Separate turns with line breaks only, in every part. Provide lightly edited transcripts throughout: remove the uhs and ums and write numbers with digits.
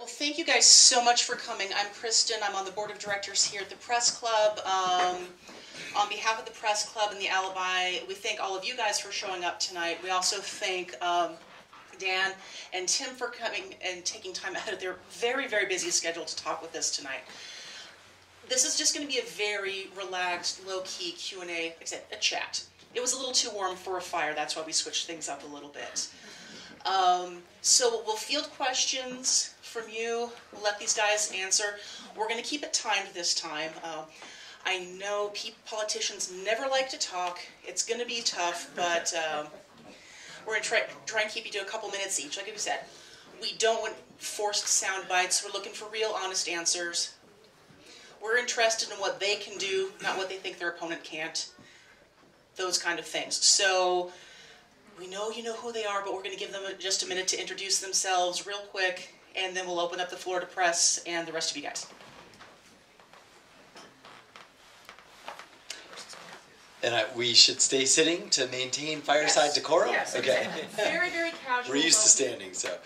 well, thank you guys so much for coming. I'm Kristen. I'm on the board of directors here at the Press Club. On behalf of the Press Club and the Alibi, we thank all of you guys for showing up tonight. We also thank Dan and Tim for coming and taking time out of their very, very busy schedule to talk with us tonight. This is just going to be a very relaxed, low-key Q&A, except a chat. It was a little too warm for a fire, that's why we switched things up a little bit. So we'll field questions from you, we'll let these guys answer. We're going to keep it timed this time. I know politicians never like to talk. It's going to be tough, but we're going to try and keep you to a couple minutes each. Like we said, we don't want forced sound bites. We're looking for real, honest answers. We're interested in what they can do, not what they think their opponent can't. Those kind of things. So we know you know who they are, but we're going to give them just a minute to introduce themselves real quick, and then we'll open up the floor to press and the rest of you guys.
And we should stay sitting to maintain fireside decorum?
Yes,
okay.
Very, very casual.
We're used to standing, so.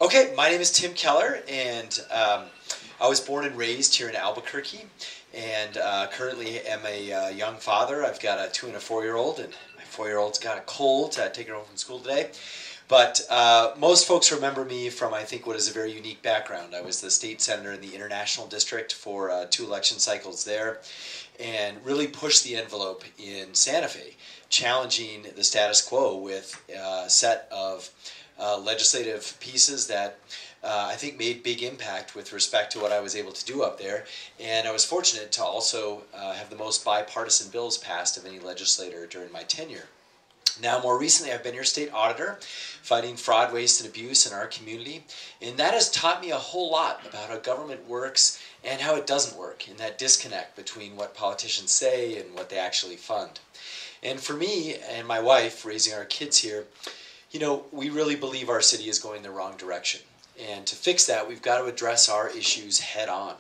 Okay, my name is Tim Keller, and I was born and raised here in Albuquerque, and currently am a young father. I've got a 2- and a 4-year-old, and my 4-year-old's got a cold. Taking her home from school today. But most folks remember me from, I think, what is a very unique background. I was the state senator in the International District for 2 election cycles there, and really pushed the envelope in Santa Fe, challenging the status quo with a set of legislative pieces that I think made big impact with respect to what I was able to do up there. And I was fortunate to also have the most bipartisan bills passed of any legislator during my tenure. Now, more recently, I've been your state auditor, fighting fraud, waste, and abuse in our community, and that has taught me a whole lot about how government works and how it doesn't work, and that disconnect between what politicians say and what they actually fund. And for me and my wife, raising our kids here, you know, we really believe our city is going the wrong direction. And to fix that, we've got to address our issues head on.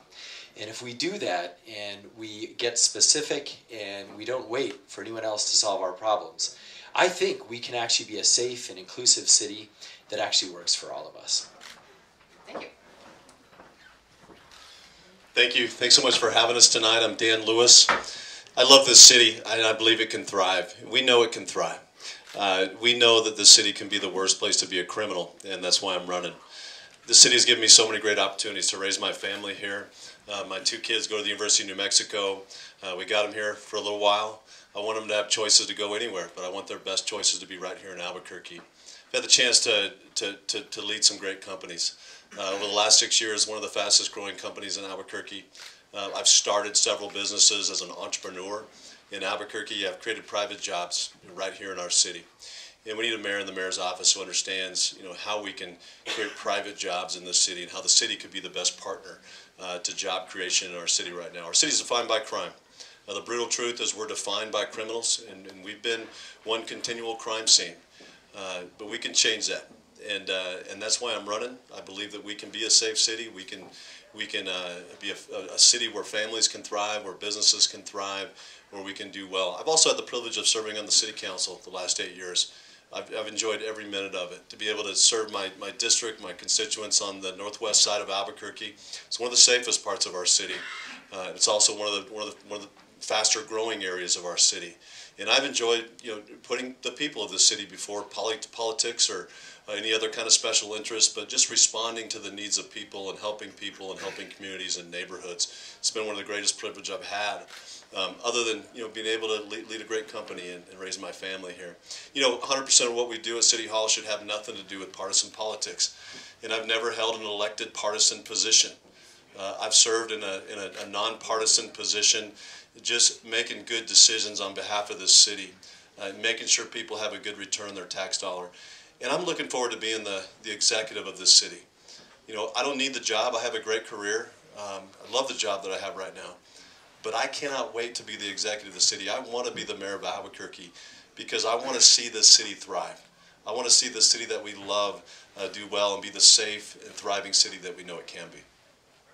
And if we do that, and we get specific, and we don't wait for anyone else to solve our problems, I think we can actually be a safe and inclusive city that actually works for all of us.
Thank you.
Thank you. Thanks so much for having us tonight. I'm Dan Lewis. I love this city, and I believe it can thrive. We know it can thrive. We know that this city can be the worst place to be a criminal, and that's why I'm running. The city has given me so many great opportunities to raise my family here. My 2 kids go to the University of New Mexico. We got them here for a little while. I want them to have choices to go anywhere, but I want their best choices to be right here in Albuquerque. I've had the chance to lead some great companies. Over the last 6 years, one of the fastest growing companies in Albuquerque. I've started several businesses as an entrepreneur in Albuquerque. I've created private jobs right here in our city. And we need a mayor in the mayor's office who understands, you know, how we can create private jobs in this city and how the city could be the best partner to job creation in our city right now. Our city is defined by crime. The brutal truth is we're defined by criminals, and we've been one continual crime scene. But we can change that, and that's why I'm running. I believe that we can be a safe city. We can be a city where families can thrive, where businesses can thrive, where we can do well. I've also had the privilege of serving on the city council the last 8 years. I've enjoyed every minute of it. To be able to serve my district, my constituents on the northwest side of Albuquerque, it's one of the safest parts of our city. It's also one of the faster growing areas of our city. And I've enjoyed, you know, putting the people of the city before politics or any other kind of special interest, but just responding to the needs of people and helping communities and neighborhoods. It's been one of the greatest privileges I've had, other than, you know, being able to lead a great company and raise my family here. You know, 100% of what we do at City Hall should have nothing to do with partisan politics. And I've never held an elected partisan position. I've served in a nonpartisan position, just making good decisions on behalf of this city, making sure people have a good return on their tax dollar. And I'm looking forward to being the executive of this city. You know, I don't need the job. I have a great career. I love the job that I have right now. But I cannot wait to be the executive of the city. I want to be the mayor of Albuquerque because I want to see this city thrive. I want to see the city that we love do well and be the safe and thriving city that we know it can be.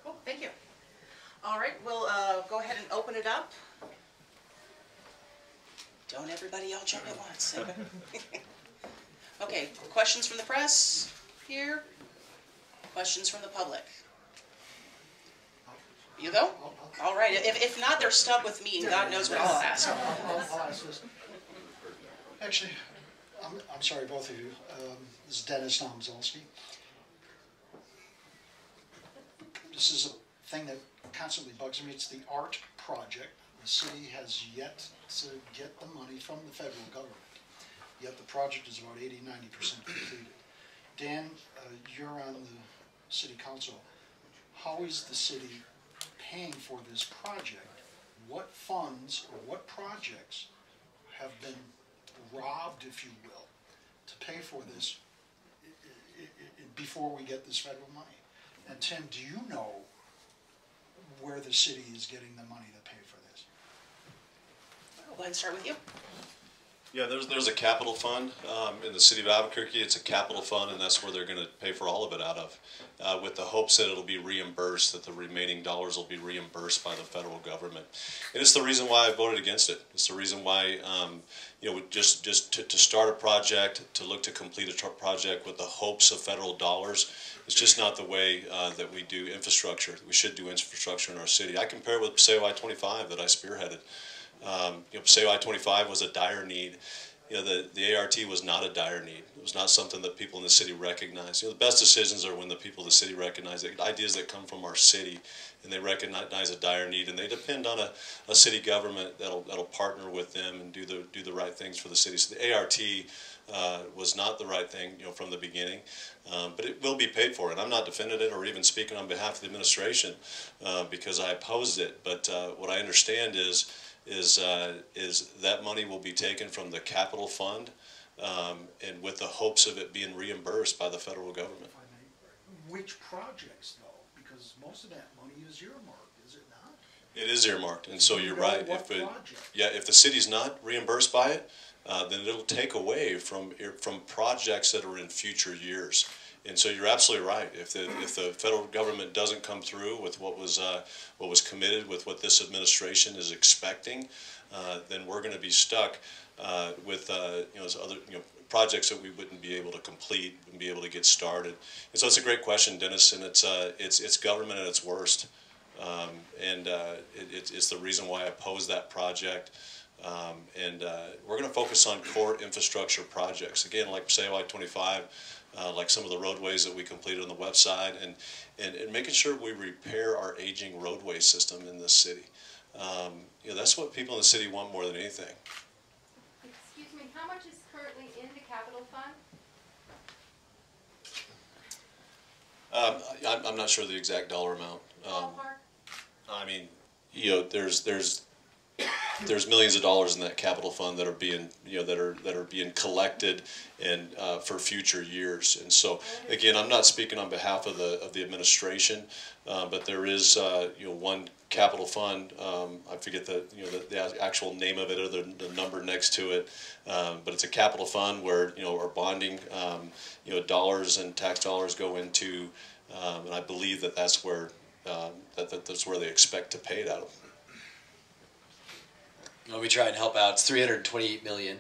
Cool, thank you. All right, we'll go ahead and open it up. Don't everybody all jump at once. Okay, questions from the press here? Questions from the public? You go? All right. If not, they're stuck with me, and God knows what I'll ask.
I'll ask this. Actually, I'm sorry, both of you. This is Dennis Nomzolski. This is a thing that constantly bugs me. It's the ART project. The city has yet to get the money from the federal government. Yet the project is about 80–90% completed. Dan, you're on the city council. How is the city paying for this project? What funds or what projects have been robbed, if you will, to pay for this before we get this federal money? And Tim, do you know where the city is getting the money to pay for this?
I'll go ahead and start with you.
Yeah, there's a capital fund in the city of Albuquerque. It's a capital fund, and that's where they're going to pay for all of it out of, with the hopes that it'll be reimbursed, that the remaining dollars will be reimbursed by the federal government. And it's the reason why I voted against it. It's the reason why, just to start a project, to look to complete a project with the hopes of federal dollars, it's just not the way that we do infrastructure. We should do infrastructure in our city. I compare it with Paseo I-25 that I spearheaded. Paseo I-25 was a dire need. The ART was not a dire need. It was not something that people in the city recognized. The best decisions are when the people of the city recognize the ideas that come from our city, and they recognize a dire need, and they depend on a city government that'll partner with them and do the right things for the city. So the ART was not the right thing, from the beginning, but it will be paid for. And I'm not defending it or even speaking on behalf of the administration because I opposed it. But what I understand is that money will be taken from the capital fund, and with the hopes of it being reimbursed by the federal government.
Which projects, though? Because most of that money is earmarked, is it not?
It is earmarked, and so you're right. If the city's not reimbursed by it, then it'll take away from projects that are in future years. And so you're absolutely right. If the federal government doesn't come through with what was committed, with what this administration is expecting, then we're going to be stuck with other projects that we wouldn't be able to complete, wouldn't be able to get started. And so it's a great question, Dennis, and it's government at its worst, and it's the reason why I oppose that project. We're going to focus on core infrastructure projects. Again, like Paseo I-25. Like some of the roadways that we completed on the website, and making sure we repair our aging roadway system in this city. That's what people in the city want more than anything.
Excuse me, how much is currently in the capital fund?
I'm not sure the exact dollar amount.
Ballpark?
I mean, there's millions of dollars in that capital fund that are being that are being collected and for future years. And so again, I'm not speaking on behalf of the administration, but there is one capital fund. I forget the actual name of it or the number next to it, but it's a capital fund where our bonding dollars and tax dollars go into, and I believe that's where that's where they expect to pay it out of.
We try and help out. It's $328 million,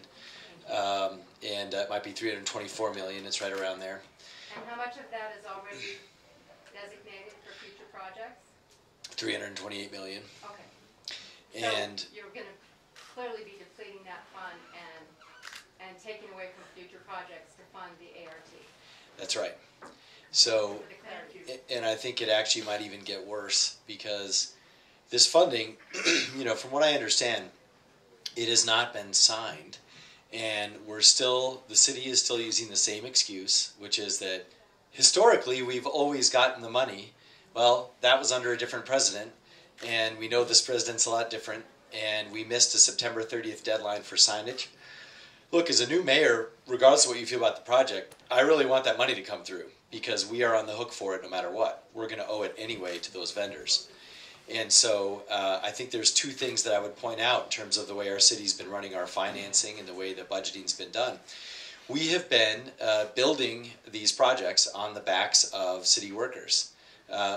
and it might be $324 million. It's right around there.
And how much of that is already designated for future projects?
$328 million.
Okay.
And
so you're going to clearly be depleting that fund and taking away from future projects to fund the ART.
That's right. So, and I think it actually might even get worse because this funding, from what I understand, it has not been signed, and the city is still using the same excuse, which is that historically we've always gotten the money. Well, that was under a different president, and we know this president's a lot different, and we missed a September 30th deadline for signage. Look, as a new mayor, regardless of what you feel about the project, I really want that money to come through because we are on the hook for it no matter what. We're going to owe it anyway to those vendors. And so I think there's two things that I would point out in terms of the way our city's been running our financing and the way the budgeting's been done. We have been building these projects on the backs of city workers.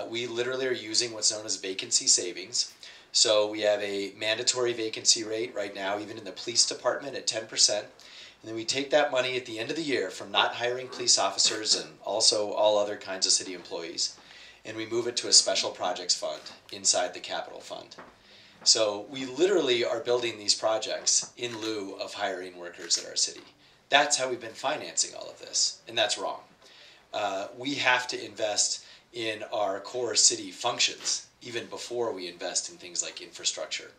We literally are using what's known as vacancy savings. So we have a mandatory vacancy rate right now, even in the police department at 10%. And then we take that money at the end of the year from not hiring police officers and also all other kinds of city employees, and we move it to a special projects fund inside the capital fund. So we literally are building these projects in lieu of hiring workers at our city. That's how we've been financing all of this, and that's wrong. We have to invest in our core city functions even before we invest in things like infrastructure.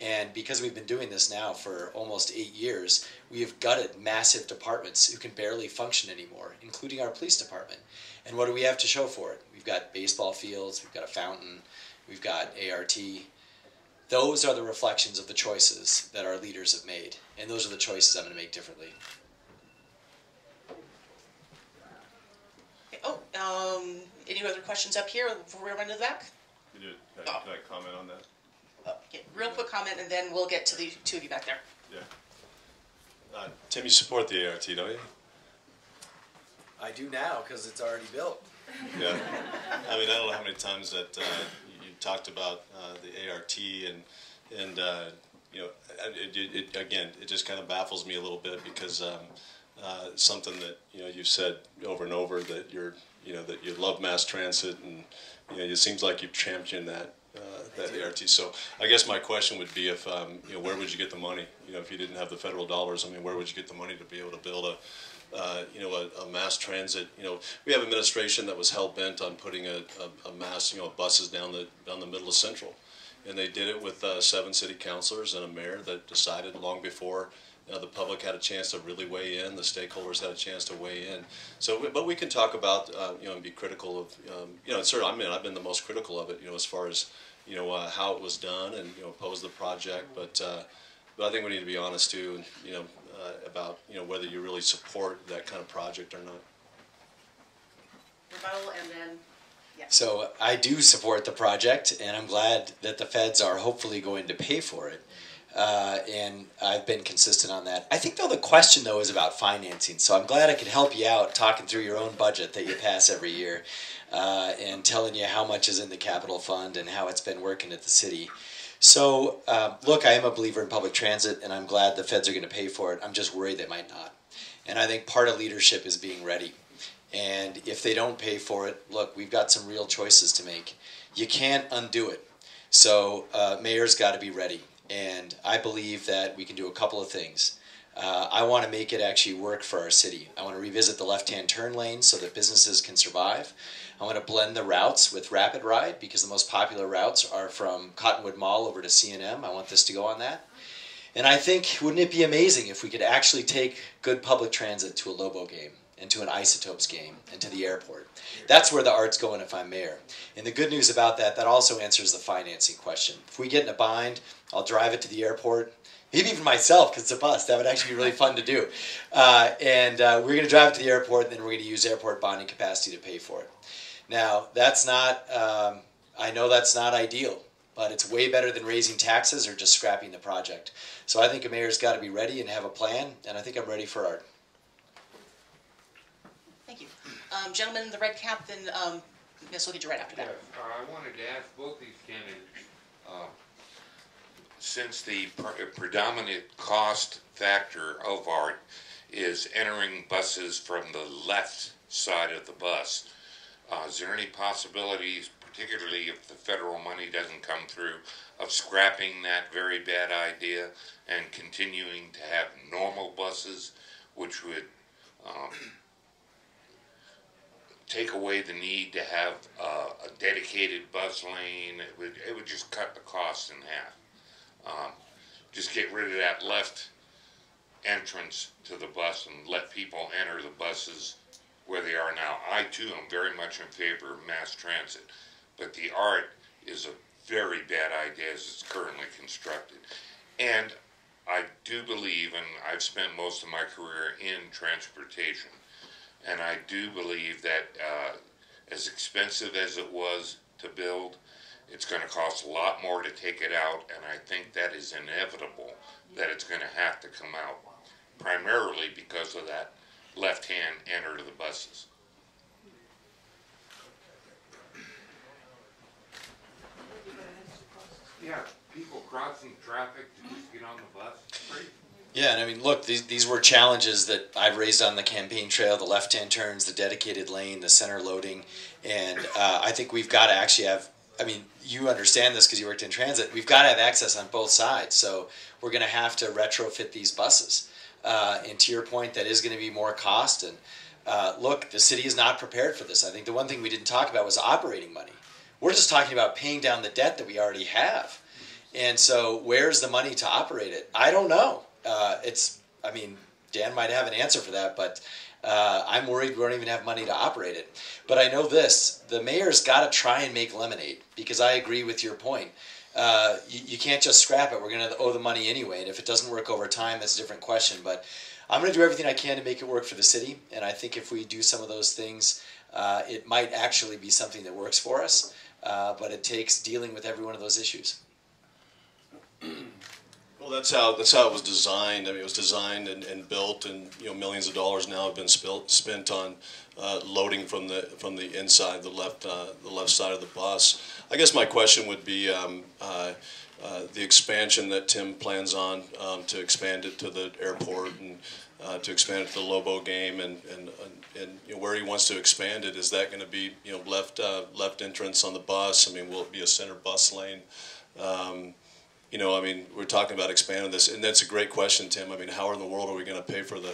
And because we've been doing this now for almost 8 years, we have gutted massive departments who can barely function anymore, including our police department. And what do we have to show for it? We've got baseball fields, we've got a fountain, we've got ART. Those are the reflections of the choices that our leaders have made, and those are the choices I'm going to make differently.
Any other questions up here before we run to the back?
Can I comment on that?
Okay, real quick comment, and then we'll get to the two of you back there.
Yeah. Tim, you support the ART, don't you?
I do now because it's already built.
Yeah. I mean, I don't know how many times that you talked about the ART and you know, again, it just kind of baffles me a little bit because something that you've said over and over that that you love mass transit, and it seems like you've championed that ART. So I guess my question would be if where would you get the money? If you didn't have the federal dollars, I mean, where would you get the money to be able to build a mass transit? We have administration that was hell bent on putting a mass buses down the middle of Central, and they did it with 7 city councilors and a mayor that decided long before the public had a chance to really weigh in, the stakeholders had a chance to weigh in. So, but we can talk about and be critical of certainly. I mean, I've been the most critical of it as far as how it was done and oppose the project, but I think we need to be honest too, about whether you really support that kind of project or not.
Rebuttal, and then
So I do support the project, and I'm glad that the feds are hopefully going to pay for it. And I've been consistent on that. I think the question though is about financing, so I'm glad I could help you out talking through your own budget that you pass every year, and telling you how much is in the capital fund and how it's been working at the city. So look, I am a believer in public transit, and I'm glad the feds are going to pay for it. I'm just worried they might not. And I think part of leadership is being ready. And if they don't pay for it, look, we've got some real choices to make. You can't undo it. So mayor's got to be ready. And I believe that we can do a couple of things. I want to make it actually work for our city. I want to revisit the left-hand turn lane so that businesses can survive. I want to blend the routes with Rapid Ride because the most popular routes are from Cottonwood Mall over to C&M. I want this to go on that. And I think, wouldn't it be amazing if we could actually take good public transit to a Lobo game and to an Isotopes game and to the airport? That's where the art's going if I'm mayor. And the good news about that also answers the financing question. If we get in a bind, I'll drive it to the airport. Maybe even myself, because it's a bus. That would actually be really fun to do. And we're going to drive it to the airport, and then we're going to use airport bonding capacity to pay for it. Now, that's not, I know that's not ideal, but it's way better than raising taxes or just scrapping the project. So I think a mayor's got to be ready and have a plan, and I think I'm ready for art.
thank you. Gentleman in the red cap, then Miss will get you right after that.
Yes, I wanted to ask both these candidates, since the predominant cost factor of art is entering buses from the left side of the bus, is there any possibilities, particularly if the federal money doesn't come through, of scrapping that very bad idea and continuing to have normal buses, which would take away the need to have a dedicated bus lane? It would just cut the cost in half. Just get rid of that left entrance to the bus and let people enter the buses where they are now. I too am very much in favor of mass transit, but the art is a very bad idea as it's currently constructed. And I do believe, and I've spent most of my career in transportation, and I do believe that as expensive as it was to build, it's going to cost a lot more to take it out, and I think that is inevitable that it's going to have to come out, primarily because of that left-hand enter to the buses. Yeah, people crossing traffic to just get on the bus. It's crazy.
Yeah, and I mean, look, these were challenges that I've raised on the campaign trail: the left-hand turns, the dedicated lane, the center loading, and I think we've got to actually have. I mean, you understand this because you worked in transit. We've got to have access on both sides, so we're going to have to retrofit these buses. And to your point, that is going to be more cost. And look, the city is not prepared for this. I think the one thing we didn't talk about was operating money. We're just talking about paying down the debt that we already have. And so, where's the money to operate it? I don't know. I mean, Dan might have an answer for that, but I'm worried we don't even have money to operate it. But I know this, the mayor's got to try and make lemonade, because I agree with your point. You can't just scrap it. We're going to owe the money anyway, and if it doesn't work over time, that's a different question. But I'm going to do everything I can to make it work for the city, and I think if we do some of those things, it might actually be something that works for us, but it takes dealing with every one of those issues.
Well, that's how it was designed. I mean, it was designed and built, and millions of dollars now have been spent on loading from the inside, the left side of the bus. I guess my question would be the expansion that Tim plans on to expand it to the airport and to expand it to the Lobo game, and where he wants to expand it. Is that going to be left entrance on the bus? I mean, will it be a center bus lane? I mean, we're talking about expanding this, and that's a great question, Tim. I mean, how in the world are we going to pay for the,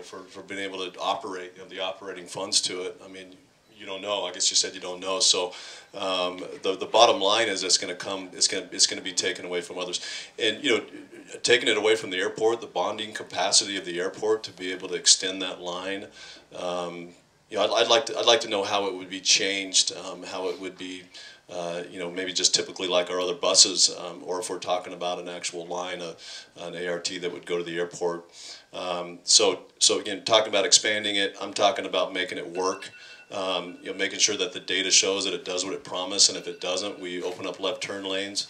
for being able to operate, the operating funds to it? I mean, you don't know. I guess you said you don't know. So the bottom line is it's going to be taken away from others, and taking it away from the airport, the bonding capacity of the airport to be able to extend that line. I'd like to know how it would be changed, how it would be. Maybe just typically like our other buses, or if we're talking about an actual line, an ART that would go to the airport. So again, talking about expanding it, I'm talking about making it work. Making sure that the data shows that it does what it promised, and if it doesn't, we open up left turn lanes.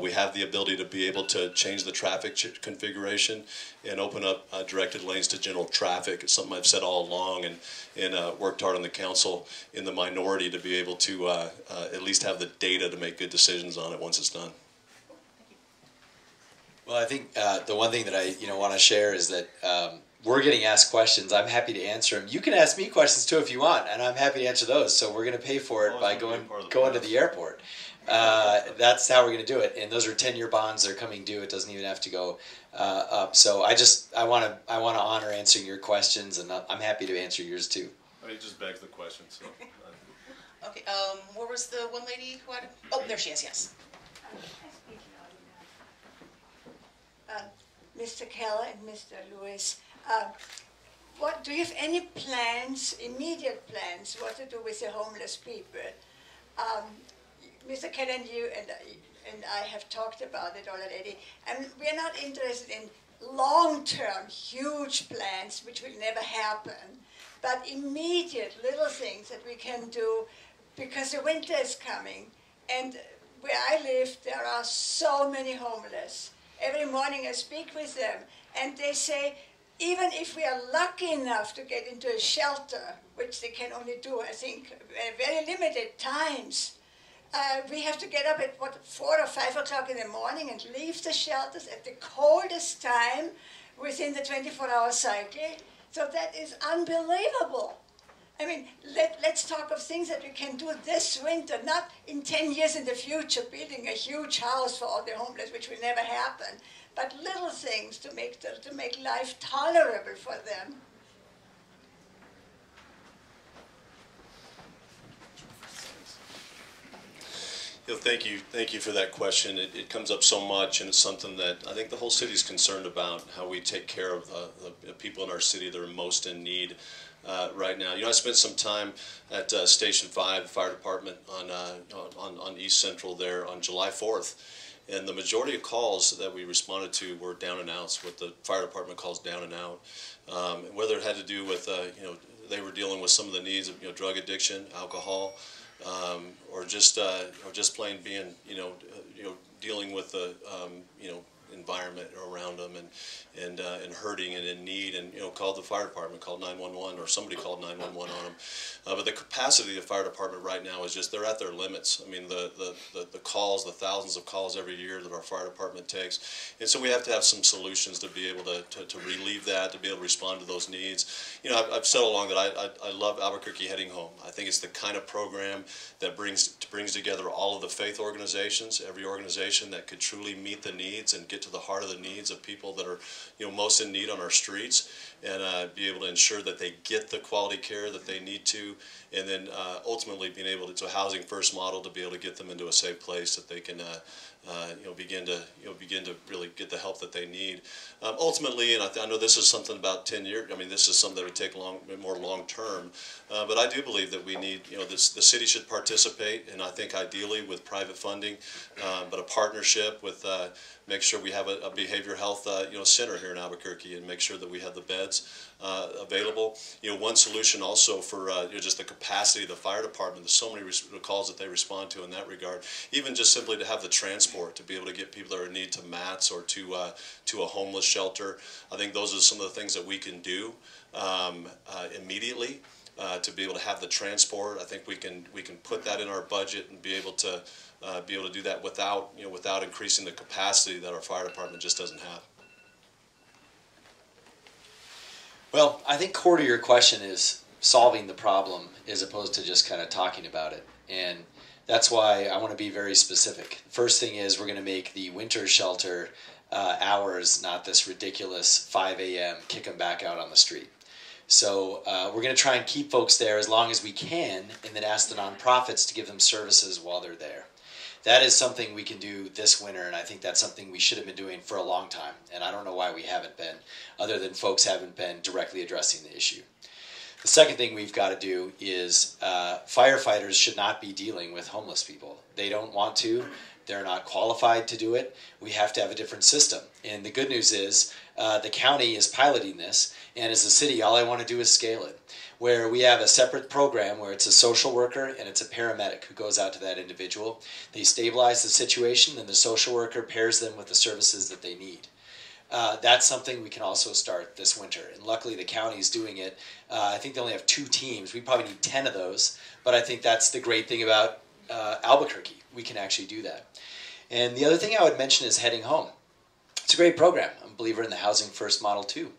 We have the ability to be able to change the traffic configuration and open up directed lanes to general traffic. It's something I've said all along, and worked hard on the council in the minority to be able to at least have the data to make good decisions on it once it's done.
Well, I think the one thing that I want to share is that we're getting asked questions. I'm happy to answer them. You can ask me questions too if you want, and I'm happy to answer those. So we're going to pay for it by going to the airport. That's how we're going to do it. And those are 10-year bonds. They're coming due. It doesn't even have to go up. So I want to honor answering your questions, and I'm happy to answer yours too.
It just begs the question. So.
Okay. Where was the one lady who had? Oh, there she is. Yes.
Mr. Keller and Mr. Lewis, what do you have any plans, immediate plans, what to do with the homeless people? Mr. Keller and you and I have talked about it already, and we are not interested in long-term, huge plans which will never happen, but immediate little things that we can do, because the winter is coming, and where I live, there are so many homeless. Every morning I speak with them, and they say, even if we are lucky enough to get into a shelter, which they can only do, I think, very limited times, we have to get up at 4 or 5 o'clock in the morning and leave the shelters at the coldest time within the 24-hour cycle. So that is unbelievable. I mean, let's talk of things that we can do this winter, not in 10 years in the future, building a huge house for all the homeless, which will never happen, but little things to make life tolerable for them.
Thank you for that question. It comes up so much, and it's something that I think the whole city is concerned about, how we take care of the people in our city that are most in need. Right now, I spent some time at Station 5 Fire Department on East Central there on July 4th, and the majority of calls that we responded to were down and outs, what the fire department calls down and out. Whether it had to do with they were dealing with some of the needs of drug addiction, alcohol, or just plain being dealing with environment around them and hurting and in need, and called the fire department, called 911, or somebody called 911 on them. But the capacity of the fire department right now is just, they're at their limits. I mean, the calls, the thousands of calls every year that our fire department takes, and so we have to have some solutions to be able to relieve that, to be able to respond to those needs. I've said along that I love Albuquerque Heading Home. I think it's the kind of program that brings together all of the faith organizations, every organization that could truly meet the needs and get to the heart of the needs of people that are most in need on our streets, and be able to ensure that they get the quality care that they need to, and then ultimately being able to a housing first model to be able to get them into a safe place that they can begin to really get the help that they need. Ultimately, and I know this is something about 10 years. I mean, this is something that would take more long term. But I do believe that we need, the city should participate, and I think ideally with private funding, but a partnership with make sure we have a behavioral health center here in Albuquerque, and make sure that we have the beds available. One solution also for just the capacity of the fire department. There's so many calls that they respond to in that regard. Even just simply to have the transport to be able to get people that are in need to mats or to a homeless shelter. I think those are some of the things that we can do immediately to be able to have the transport. I think we can put that in our budget and be able to do that without increasing the capacity that our fire department just doesn't have.
Well, I think core to your question is solving the problem as opposed to just kind of talking about it. And that's why I want to be very specific. First thing is, we're going to make the winter shelter hours not this ridiculous 5 a.m. kick them back out on the street. So we're going to try and keep folks there as long as we can, and then ask the nonprofits to give them services while they're there. That is something we can do this winter, and I think that's something we should have been doing for a long time. And I don't know why we haven't been, other than folks haven't been directly addressing the issue. The second thing we've got to do is firefighters should not be dealing with homeless people. They don't want to. They're not qualified to do it. We have to have a different system. And the good news is the county is piloting this, and as a city, all I want to do is scale it, where we have a separate program where it's a social worker and it's a paramedic who goes out to that individual. They stabilize the situation, and the social worker pairs them with the services that they need. That's something we can also start this winter, and luckily the county's doing it. I think they only have 2 teams. We probably need 10 of those, but I think that's the great thing about Albuquerque. We can actually do that. And the other thing I would mention is Heading Home. It's a great program. I'm a believer in the housing first model too.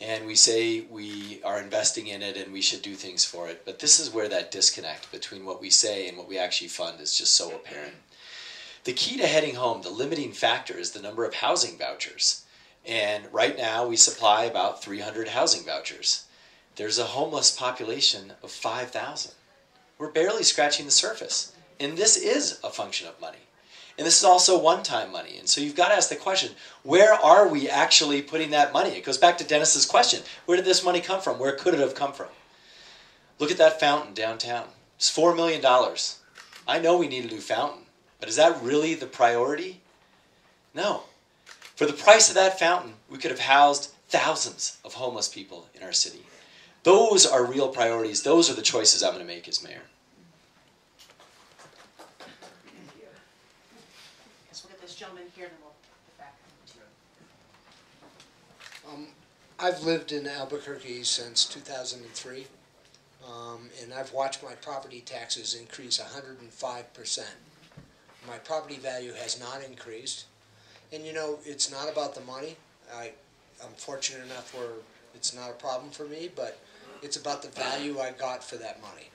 And we say we are investing in it and we should do things for it. But this is where that disconnect between what we say and what we actually fund is just so apparent. The key to Heading Home, the limiting factor, is the number of housing vouchers. And right now we supply about 300 housing vouchers. There's a homeless population of 5,000. We're barely scratching the surface. And this is a function of money. And this is also one-time money. And so you've got to ask the question, where are we actually putting that money? It goes back to Dennis's question. Where did this money come from? Where could it have come from? Look at that fountain downtown. It's $4 million. I know we need a new fountain, but is that really the priority? No. For the price of that fountain, we could have housed thousands of homeless people in our city. Those are real priorities. Those are the choices I'm going to make as mayor.
Gentleman here, then we'll get back.
I've lived in Albuquerque since 2003, and I've watched my property taxes increase 105%. My property value has not increased, and it's not about the money. I'm fortunate enough where it's not a problem for me, but it's about the value I got for that money.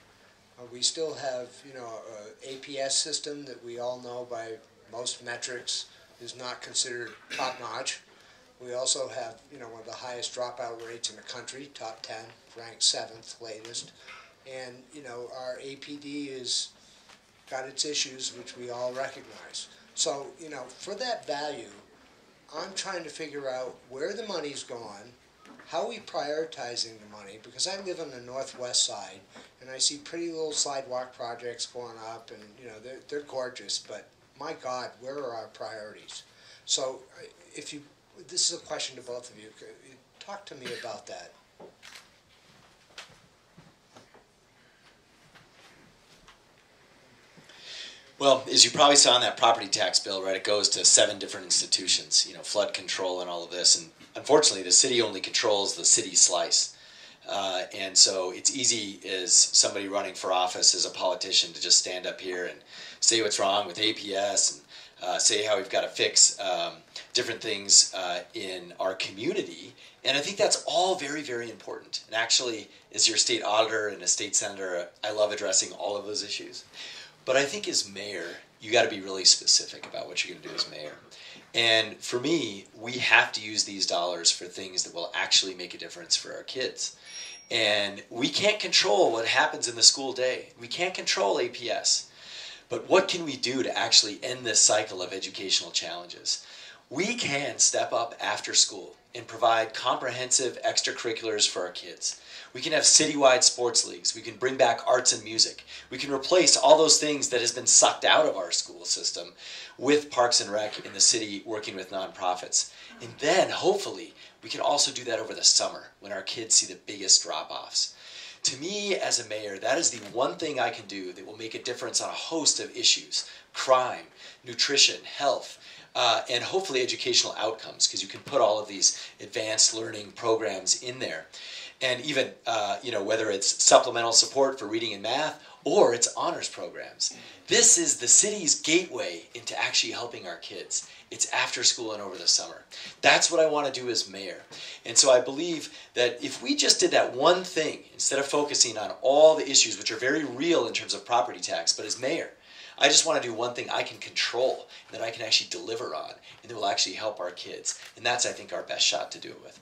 We still have, a APS system that we all know by most metrics is not considered top-notch. We also have, one of the highest dropout rates in the country, top 10, ranked 7th latest. And, our APD has got its issues, which we all recognize. So, for that value, I'm trying to figure out where the money's gone, how are we prioritizing the money, because I live on the northwest side, and I see pretty little sidewalk projects going up, and, they're gorgeous, but my God, where are our priorities? So this is a question to both of you. Talk to me about that.
Well, as you probably saw in that property tax bill, right, it goes to 7 different institutions, you know, flood control and all of this. And unfortunately, the city only controls the city slice. And so it's easy as somebody running for office as a politician to just stand up here and say what's wrong with APS and say how we've got to fix different things in our community. And I think that's all very, very important. And actually, as your state auditor and a state senator, I love addressing all of those issues. But I think as mayor, you got to be really specific about what you're going to do as mayor. And for me, we have to use these dollars for things that will actually make a difference for our kids. And we can't control what happens in the school day. We can't control APS. But what can we do to actually end this cycle of educational challenges? We can step up after school and provide comprehensive extracurriculars for our kids. We can have citywide sports leagues. We can bring back arts and music. We can replace all those things that has been sucked out of our school system with Parks and Rec in the city working with nonprofits. And then, hopefully, we can also do that over the summer when our kids see the biggest drop-offs. To me, as a mayor, that is the one thing I can do that will make a difference on a host of issues: crime, nutrition, health, and hopefully educational outcomes, because you can put all of these advanced learning programs in there. And even, whether it's supplemental support for reading and math or it's honors programs. This is the city's gateway into actually helping our kids. It's after school and over the summer. That's what I want to do as mayor. And so I believe that if we just did that one thing, instead of focusing on all the issues, which are very real in terms of property tax, but as mayor, I just want to do one thing I can control, that I can actually deliver on, and that will actually help our kids. And that's, I think, our best shot to do it with.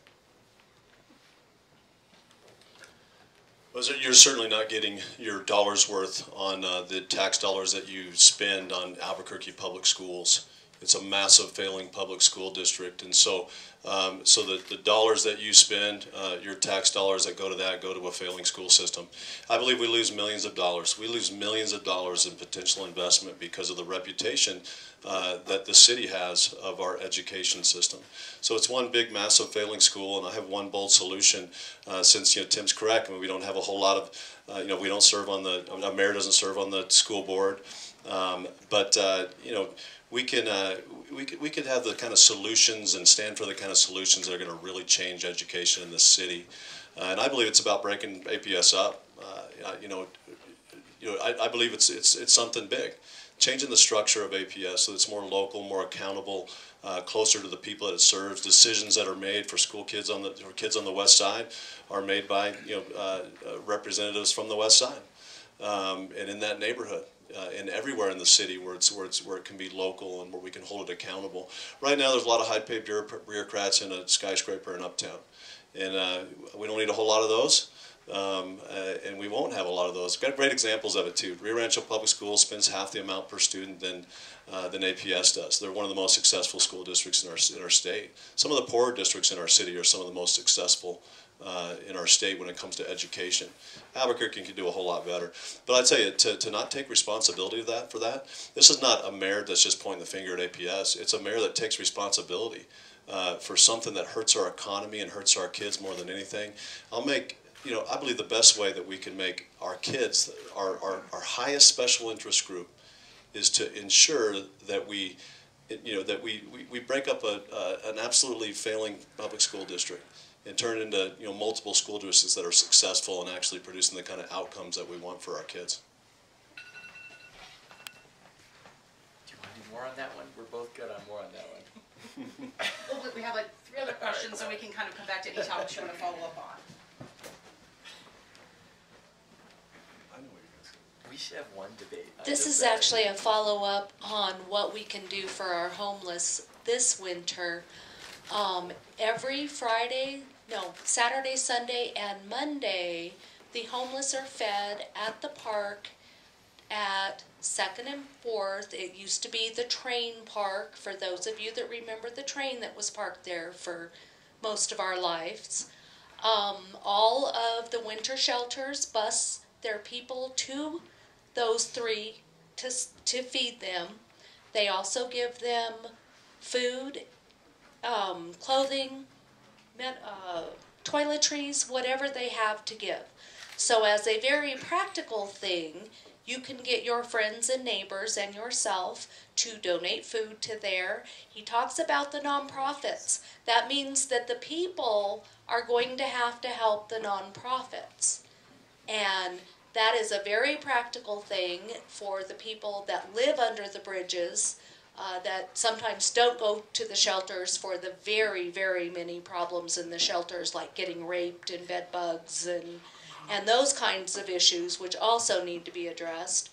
Well, you're certainly not getting your dollar's worth on the tax dollars that you spend on Albuquerque public schools. It's a massive failing public school district, and so the dollars that you spend, your tax dollars that go to that, go to a failing school system. I believe we lose millions of dollars. We lose millions of dollars in potential investment because of the reputation that the city has of our education system. So it's one big, massive failing school, and I have one bold solution. Since Tim's correct, I mean, we don't have a whole lot of, we don't serve on the, our mayor doesn't serve on the school board, but we could have the kind of solutions and stand for the kind of solutions that are going to really change education in this city. And I believe it's about breaking APS up. I believe it's something big. Changing the structure of APS so it's more local, more accountable, closer to the people that it serves. Decisions that are made for school kids on the west side are made by representatives from the west side and in that neighborhood. And everywhere in the city where it can be local and where we can hold it accountable. Right now, there's a lot of high-paid bureaucrats in a skyscraper in Uptown, and we don't need a whole lot of those, and we won't have a lot of those. We've got great examples of it too. Rio Rancho Public Schools spends half the amount per student than APS does. They're one of the most successful school districts in our state. Some of the poorer districts in our city are some of the most successful in our state when it comes to education. Albuquerque can do a whole lot better. But I tell you, to not take responsibility for that, this is not a mayor that's just pointing the finger at APS. It's a mayor that takes responsibility for something that hurts our economy and hurts our kids more than anything. I believe the best way that we can make our kids, our highest special interest group, is to ensure that we break up an absolutely failing public school district and turn it into multiple school districts that are successful and actually producing the kind of outcomes that we want for our kids.
Do you want to do more on that one? We're both good on more on that one.
Well, we have like 3 other questions, so we can kind of come back to any topics you want to follow up on.
We should have one debate.
This is actually a follow-up on what we can do for our homeless this winter. Every Saturday, Sunday, and Monday, the homeless are fed at the park at 2nd and 4th. It used to be the train park, for those of you that remember the train that was parked there for most of our lives. All of the winter shelters bus their people to those 3 to feed them. They also give them food, clothing, toiletries, whatever they have to give. So as a very practical thing, you can get your friends and neighbors and yourself to donate food to there. He talks about the nonprofits. That means that the people are going to have to help the nonprofits. And that is a very practical thing for the people that live under the bridges, that sometimes don't go to the shelters for the very, very many problems in the shelters, like getting raped and bed bugs and those kinds of issues, which also need to be addressed.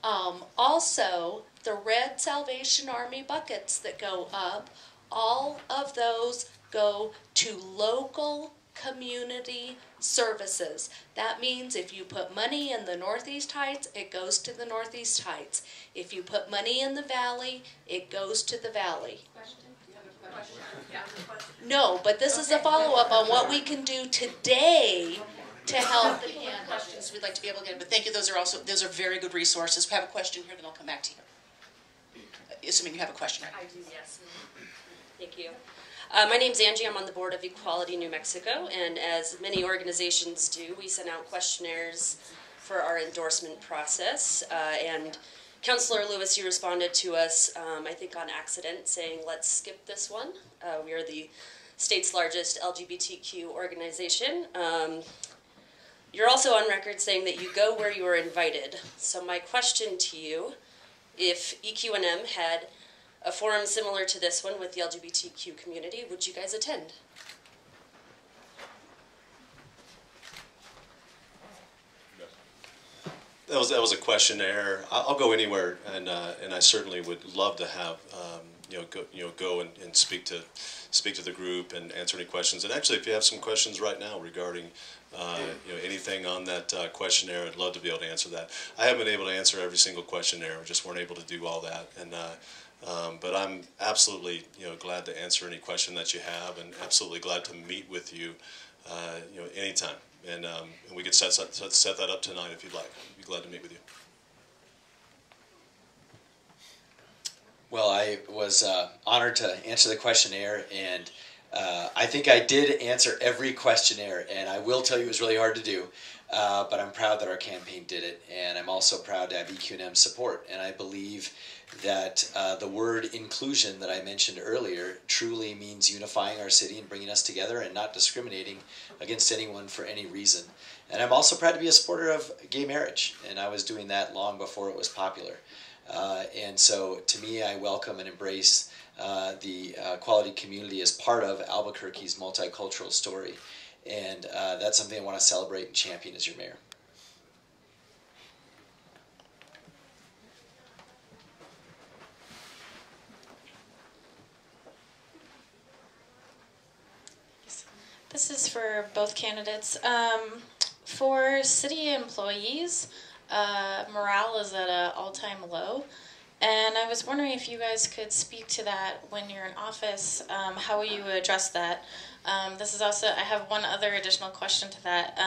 Also, the Red Salvation Army buckets that go up, all of those go to local community services. That means if you put money in the Northeast Heights, it goes to the Northeast Heights. If you put money in the Valley, it goes to the Valley. No, but this is a follow-up on what we can do today to help.
And questions we'd like to be able to get, but thank you. Those are very good resources. If you have a question here, then I'll come back to you. Assuming you have a question, right?
I do, yes. Thank you. My name's Angie. I'm on the board of Equality New Mexico, and as many organizations do, we send out questionnaires for our endorsement process. And Councilor Lewis, you responded to us, I think on accident, saying, let's skip this one. We are the state's largest LGBTQ organization. You're also on record saying that you go where you are invited. So my question to you, if EQ&M had a forum similar to this one with the LGBTQ community, would you guys attend?
That was a questionnaire. I'll go anywhere, and I certainly would love to have go and speak to the group and answer any questions. And actually, if you have some questions right now regarding anything on that questionnaire, I'd love to be able to answer that. I haven't been able to answer every single questionnaire. We just weren't able to do all that. And but I'm absolutely glad to answer any question that you have, and absolutely glad to meet with you anytime. And we could set that up tonight if you'd like. I'd be glad to meet with you.
Well, I was honored to answer the questionnaire, and I think I did answer every questionnaire, and I will tell you it was really hard to do, but I'm proud that our campaign did it, and I'm also proud to have EQ&M support, and I believe that the word inclusion that I mentioned earlier truly means unifying our city and bringing us together and not discriminating against anyone for any reason. And I'm also proud to be a supporter of gay marriage, and I was doing that long before it was popular. And so to me, I welcome and embrace the quality community as part of Albuquerque's multicultural story. And that's something I want to celebrate and champion as your mayor.
This is for both candidates. For city employees, morale is at an all-time low, and I was wondering if you guys could speak to that when you're in office. How will you address that? This is also, I have one other additional question to that.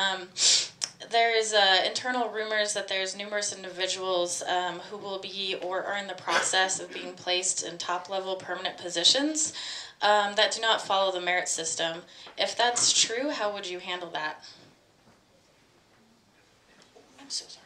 There's internal rumors that there's numerous individuals who will be or are in the process of being placed in top-level permanent positions that do not follow the merit system. If that's true, how would you handle that?
I'm so sorry.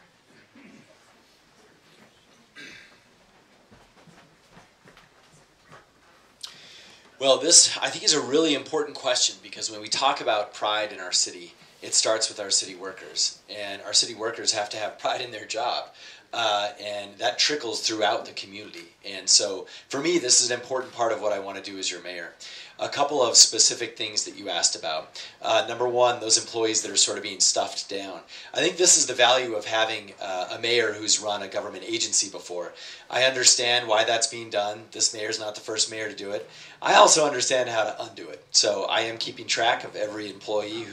Well, this, I think, is a really important question, because when we talk about pride in our city, it starts with our city workers. And our city workers have to have pride in their job. And that trickles throughout the community. And so, for me, this is an important part of what I want to do as your mayor. A couple of specific things that you asked about. Number one, those employees that are sort of being stuffed down. I think this is the value of having a mayor who's run a government agency before. I understand why that's being done. This mayor's not the first mayor to do it. I also understand how to undo it. So I am keeping track of every employee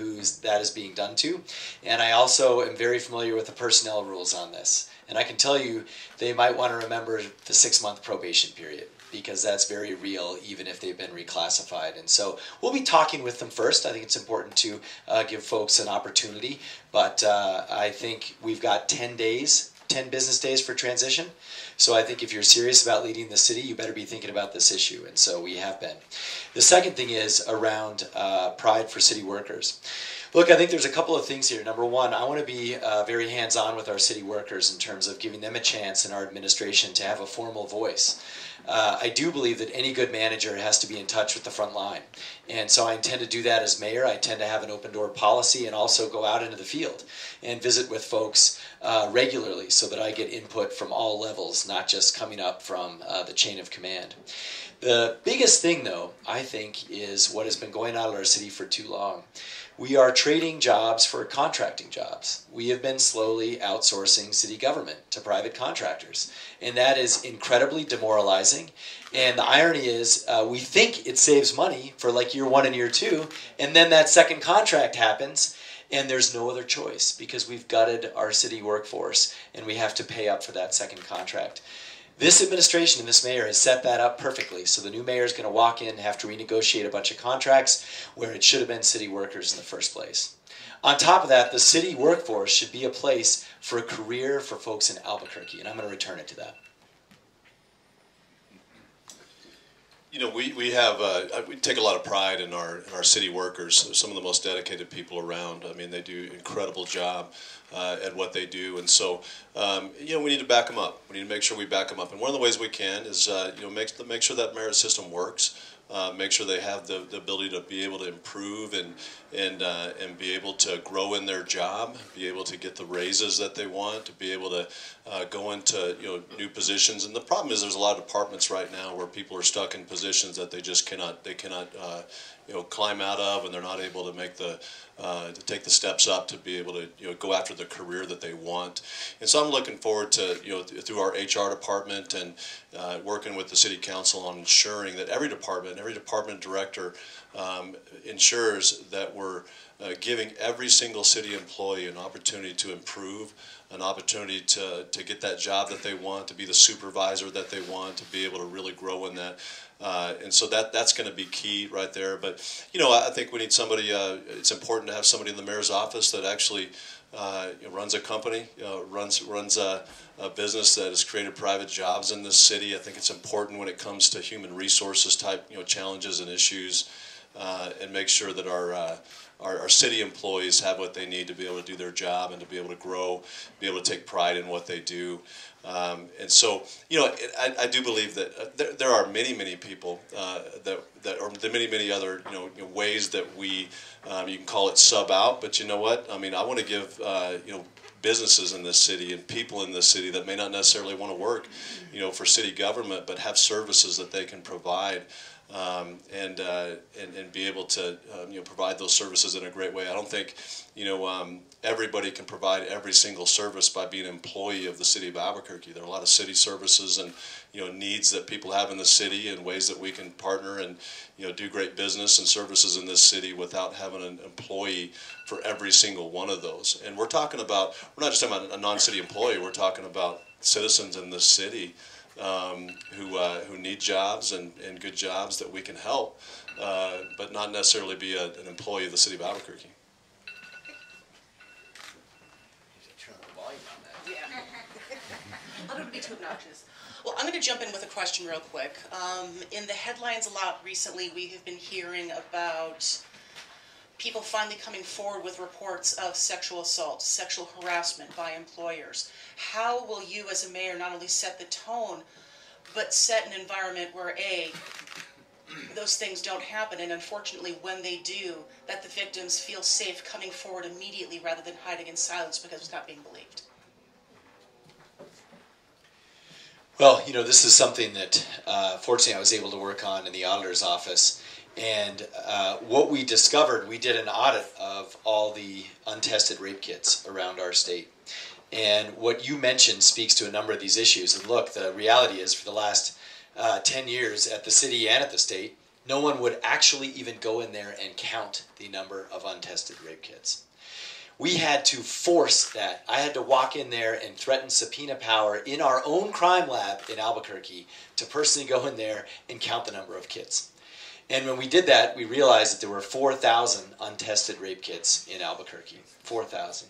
that is being done to. And I also am very familiar with the personnel rules on this. And I can tell you, they might want to remember the 6-month probation period, because that's very real, even if they've been reclassified. And so we'll be talking with them first. I think it's important to give folks an opportunity. But I think we've got 10 business days for transition. So I think if you're serious about leading the city, you better be thinking about this issue. And so we have been. The second thing is around pride for city workers. Look, I think there's a couple of things here. Number one, I want to be very hands-on with our city workers in terms of giving them a chance in our administration to have a formal voice. I do believe that any good manager has to be in touch with the front line. And so I intend to do that as mayor. I tend to have an open door policy and also go out into the field and visit with folks regularly so that I get input from all levels, not just coming up from the chain of command. The biggest thing, though, I think, is what has been going on in our city for too long. We are trading jobs for contracting jobs. We have been slowly outsourcing city government to private contractors, and that is incredibly demoralizing. And the irony is we think it saves money for like year 1 and year 2, and then that second contract happens, and there's no other choice because we've gutted our city workforce, and we have to pay up for that second contract. This administration and this mayor has set that up perfectly. So the new mayor is going to walk in and have to renegotiate a bunch of contracts where it should have been city workers in the first place. On top of that, the city workforce should be a place for a career for folks in Albuquerque, and I'm going to return it to that.
You know, we take a lot of pride in our city workers. They're some of the most dedicated people around. I mean, they do an incredible job at what they do, and so you know, we need to back them up. We need to make sure we back them up, and one of the ways we can is you know, make sure that merit system works. Make sure they have the ability to be able to improve and be able to grow in their job, be able to get the raises that they want, to be able to go into, you know, new positions. And the problem is there's a lot of departments right now where people are stuck in positions that they just cannot you know, climb out of, and they're not able to make to take the steps up to be able to, you know, go after the career that they want. And so I'm looking forward to, you know, through our HR department and working with the city council on ensuring that every department director ensures that we're giving every single city employee an opportunity to improve, an opportunity to get that job that they want, to be the supervisor that they want, to be able to really grow in that. And so that's going to be key right there. But, you know, I think we need somebody, it's important to have somebody in the mayor's office that actually runs a company, runs a business that has created private jobs in this city. I think it's important when it comes to human resources type, you know, challenges and issues, and make sure that our city employees have what they need to be able to do their job and to be able to grow, be able to take pride in what they do. And so, you know, I do believe that there are many people or the many other, you know, ways that we you can call it sub out, but you know what? I mean, I want to give you know, businesses in this city and people in this city that may not necessarily want to work, you know, for city government, but have services that they can provide. And be able to you know, provide those services in a great way. I don't think, you know, everybody can provide every single service by being an employee of the city of Albuquerque. There are a lot of city services and, you know, needs that people have in the city, and ways that we can partner and, you know, do great business and services in this city without having an employee for every single one of those. And we're not just talking about a non-city employee. We're talking about citizens in this city who need jobs and good jobs that we can help, but not necessarily be an employee of the city of Albuquerque.
Yeah. I don't want to be too obnoxious. Well, I'm going to jump in with a question real quick. In the headlines a lot recently, we have been hearing about people finally coming forward with reports of sexual assault, sexual harassment by employers. How will you as a mayor not only set the tone, but set an environment where A, those things don't happen, and unfortunately when they do, that the victims feel safe coming forward immediately rather than hiding in silence because it's not being believed?
Well, you know, this is something that fortunately I was able to work on in the auditor's office. And what we discovered, we did an audit of all the untested rape kits around our state. And what you mentioned speaks to a number of these issues. And look, the reality is for the last 10 years at the city and at the state, no one would actually even go in there and count the number of untested rape kits. We had to force that. I had to walk in there and threaten subpoena power in our own crime lab in Albuquerque to personally go in there and count the number of kits. And when we did that, we realized that there were 4,000 untested rape kits in Albuquerque. 4,000.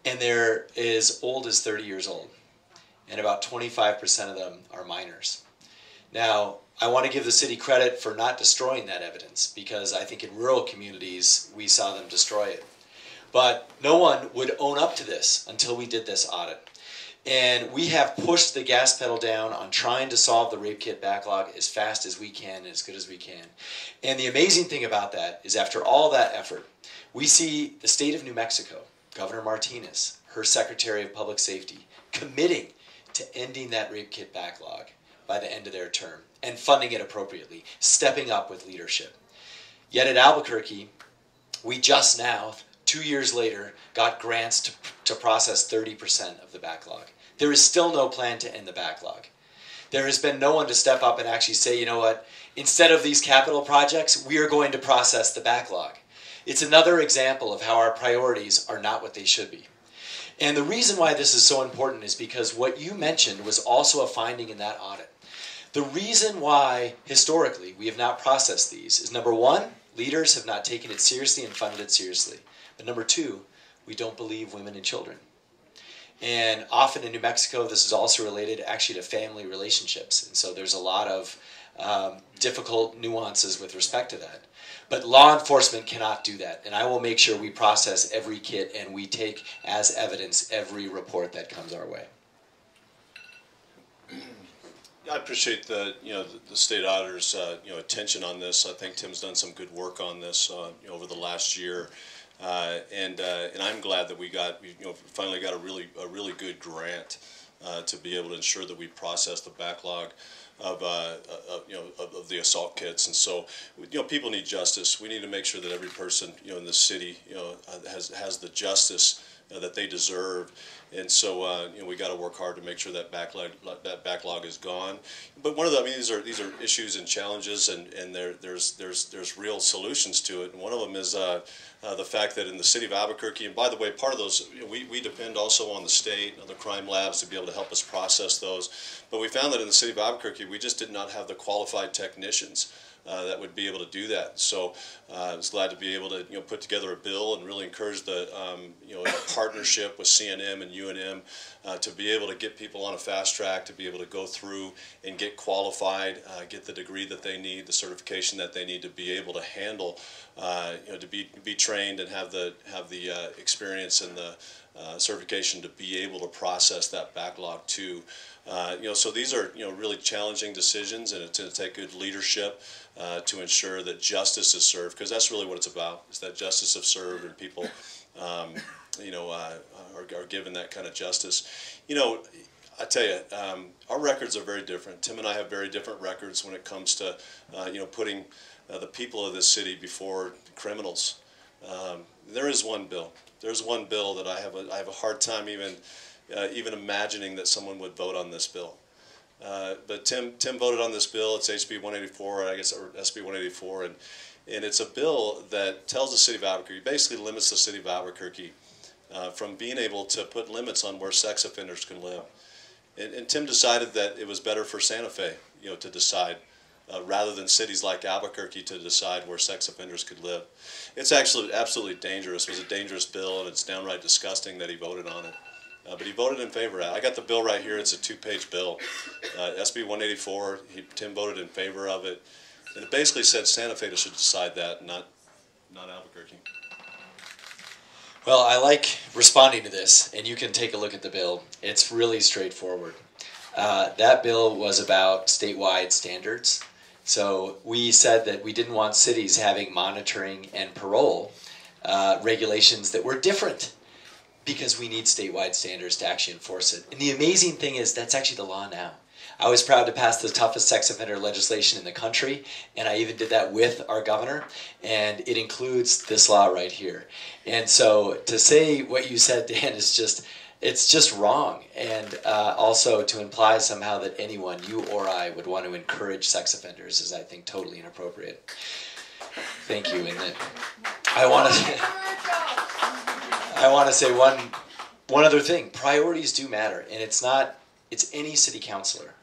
And they're as old as 30 years old. And about 25% of them are minors. Now, I want to give the city credit for not destroying that evidence, because I think in rural communities we saw them destroy it. But no one would own up to this until we did this audit. And we have pushed the gas pedal down on trying to solve the rape kit backlog as fast as we can and as good as we can. And the amazing thing about that is after all that effort, we see the state of New Mexico, Governor Martinez, her Secretary of Public Safety, committing to ending that rape kit backlog by the end of their term and funding it appropriately, stepping up with leadership. Yet at Albuquerque, we just now, 2 years later, got grants to process 30% of the backlog. There is still no plan to end the backlog. There has been no one to step up and actually say, you know what, instead of these capital projects, we are going to process the backlog. It's another example of how our priorities are not what they should be. And the reason why this is so important is because what you mentioned was also a finding in that audit. The reason why, historically, we have not processed these is, number one, leaders have not taken it seriously and funded it seriously. But number two, we don't believe women and children. And often in New Mexico, this is also related actually to family relationships. And so there's a lot of difficult nuances with respect to that. But law enforcement cannot do that. And I will make sure we process every kit and we take as evidence every report that comes our way.
I appreciate the state auditor's attention on this. I think Tim's done some good work on this over the last year. And I'm glad that we finally got a really good grant to be able to ensure that we process the backlog of the assault kits. And so people need justice. We need to make sure that every person in the city has the justice that they deserve. And so we got to work hard to make sure that backlog is gone. But one of these are issues and challenges, and there's real solutions to it. And one of them is the fact that in the city of Albuquerque, and by the way, part of those we depend also on the state and the crime labs to be able to help us process those. But we found that in the city of Albuquerque, we just did not have the qualified technicians that would be able to do that. So I was glad to be able to put together a bill and really encourage the a partnership with CNM and UNM to be able to get people on a fast track, to be able to go through and get qualified, get the degree that they need, the certification that they need to be able to handle, to be trained and have the experience and the certification to be able to process that backlog too. So these are really challenging decisions, and it's going to take good leadership to ensure that justice is served, because that's really what it's about, is that justice is served and people are given that kind of justice. I tell you, our records are very different. Tim and I have very different records when it comes to putting the people of this city before criminals. There is one bill. There's one bill that I have a hard time even imagining that someone would vote on this bill. But Tim voted on this bill. It's HB 184, I guess, or SB 184, and it's a bill that tells the city of Albuquerque, basically limits the city of Albuquerque from being able to put limits on where sex offenders can live. And Tim decided that it was better for Santa Fe, to decide, rather than cities like Albuquerque to decide where sex offenders could live. It's actually absolutely dangerous. It was a dangerous bill, and it's downright disgusting that he voted on it. But he voted in favor of it. I got the bill right here. It's a 2-page bill. SB 184, Tim voted in favor of it. And it basically said Santa Fe should decide that, not Albuquerque.
Well, I like responding to this, and you can take a look at the bill. It's really straightforward. That bill was about statewide standards. So we said that we didn't want cities having monitoring and parole regulations that were different, because we need statewide standards to actually enforce it. And the amazing thing is that's actually the law now. I was proud to pass the toughest sex offender legislation in the country, and I even did that with our governor, and it includes this law right here. And so to say what you said, Dan, is it's just wrong. And also to imply somehow that anyone, you or I, would want to encourage sex offenders is, I think, totally inappropriate. Thank you. And I want to say one other thing. Priorities do matter, and it's any city councilor.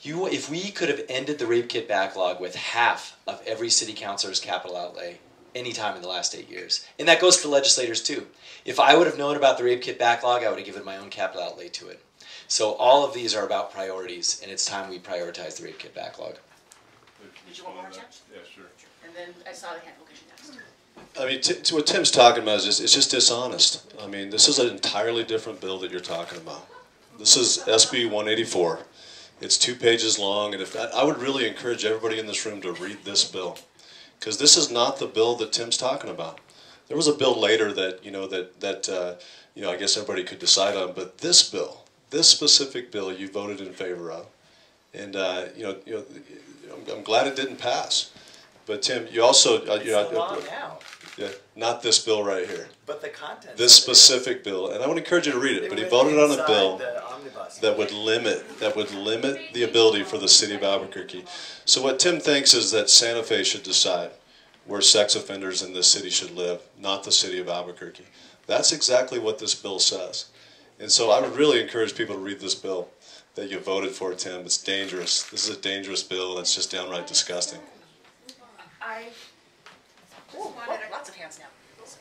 If we could have ended the rape kit backlog with half of every city councilor's capital outlay any time in the last 8 years, and that goes to legislators too. If I would have known about the rape kit backlog, I would have given my own capital outlay to it. So all of these are about priorities, and it's time we prioritize the rape kit backlog.
Did you want more, Tim?
Yeah, sure.
And then I saw the hand. We'll get you next.
I mean, to what Tim's talking about is it's just dishonest. I mean, this is an entirely different bill that you're talking about. This is SB 184. It's 2 pages long, and I would really encourage everybody in this room to read this bill, because this is not the bill that Tim's talking about. There was a bill later that I guess everybody could decide on, but this bill, this specific bill, you voted in favor of, and I'm glad it didn't pass. But Tim, you also
now.
Yeah, not this bill right here.
But the content.
This specific bill, and I would encourage you to read it. But he voted on a bill that would limit the ability for the city of Albuquerque. So what Tim thinks is that Santa Fe should decide where sex offenders in this city should live, not the city of Albuquerque. That's exactly what this bill says. And so I would really encourage people to read this bill that you voted for, Tim. It's dangerous. This is a dangerous bill, and it's just downright disgusting.
Lots of hands now.
It's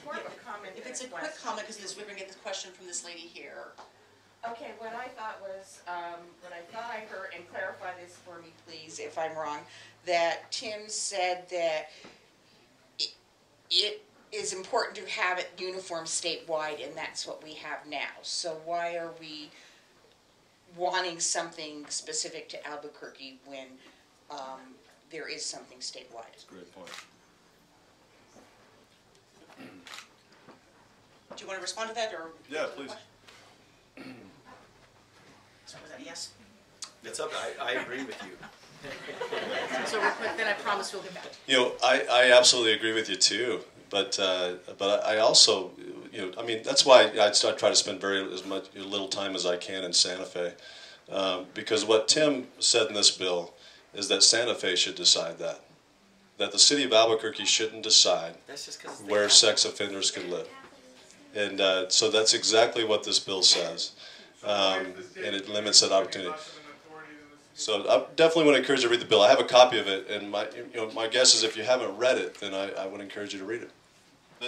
more of a comment.
If it's a quick comment, because we're going to get this question from this lady here.
Okay, what I thought was, what I thought I heard, and clarify this for me, please, if I'm wrong, that Tim said that it is important to have it uniform statewide, and that's what we have now. So why are we wanting something specific to Albuquerque when there is something statewide?
That's a great point.
Do you want to respond to that, or?
Yeah, please.
So was that a yes?
It's up. I agree with you.
So real quick, then I promise we'll get back.
I absolutely agree with you too. But I also, I mean, that's why I try to spend as little time as I can in Santa Fe, because what Tim said in this bill is that Santa Fe should decide that the city of Albuquerque shouldn't decide where sex offenders can live, and so that's exactly what this bill says, and it limits that opportunity. So I definitely want to encourage you to read the bill. I have a copy of it, and my guess is if you haven't read it, then I would encourage you to read it.